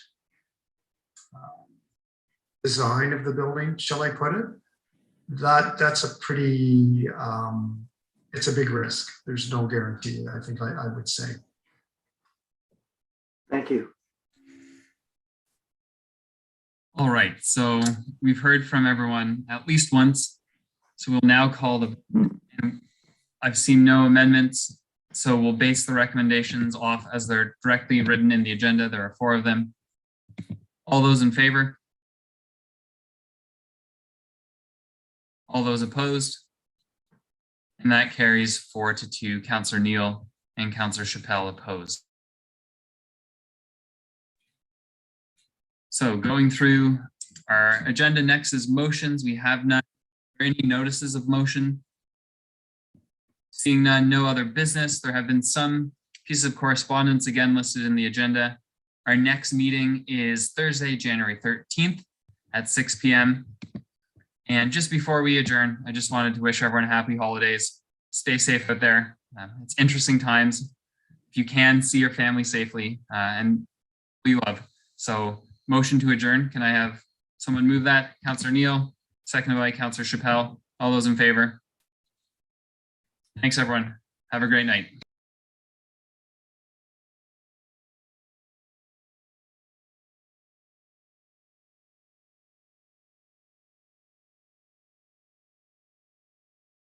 design of the building, shall I put it? That's a pretty, it's a big risk. There's no guarantee, I think I would say. Thank you. All right, so we've heard from everyone at least once. So we'll now call the, I've seen no amendments. So we'll base the recommendations off as they're directly written in the agenda. There are 4 of them. All those in favor? All those opposed? And that carries 4-2. Councillor Neal and Councillor Chappelle opposed. So going through Our agenda next is motions. We have none. Are there any notices of motion? Seeing none, no other business. There have been some pieces of correspondence again listed in the agenda. Our next meeting is Thursday, January 13th at 6 p.m. And just before we adjourn, I just wanted to wish everyone happy holidays. Stay safe out there. It's interesting times. If you can, see your family safely and who you love. So motion to adjourn. Can I have someone move that? Councillor Neal, seconded by Councillor Chappelle. All those in favor? Thanks, everyone. Have a great night.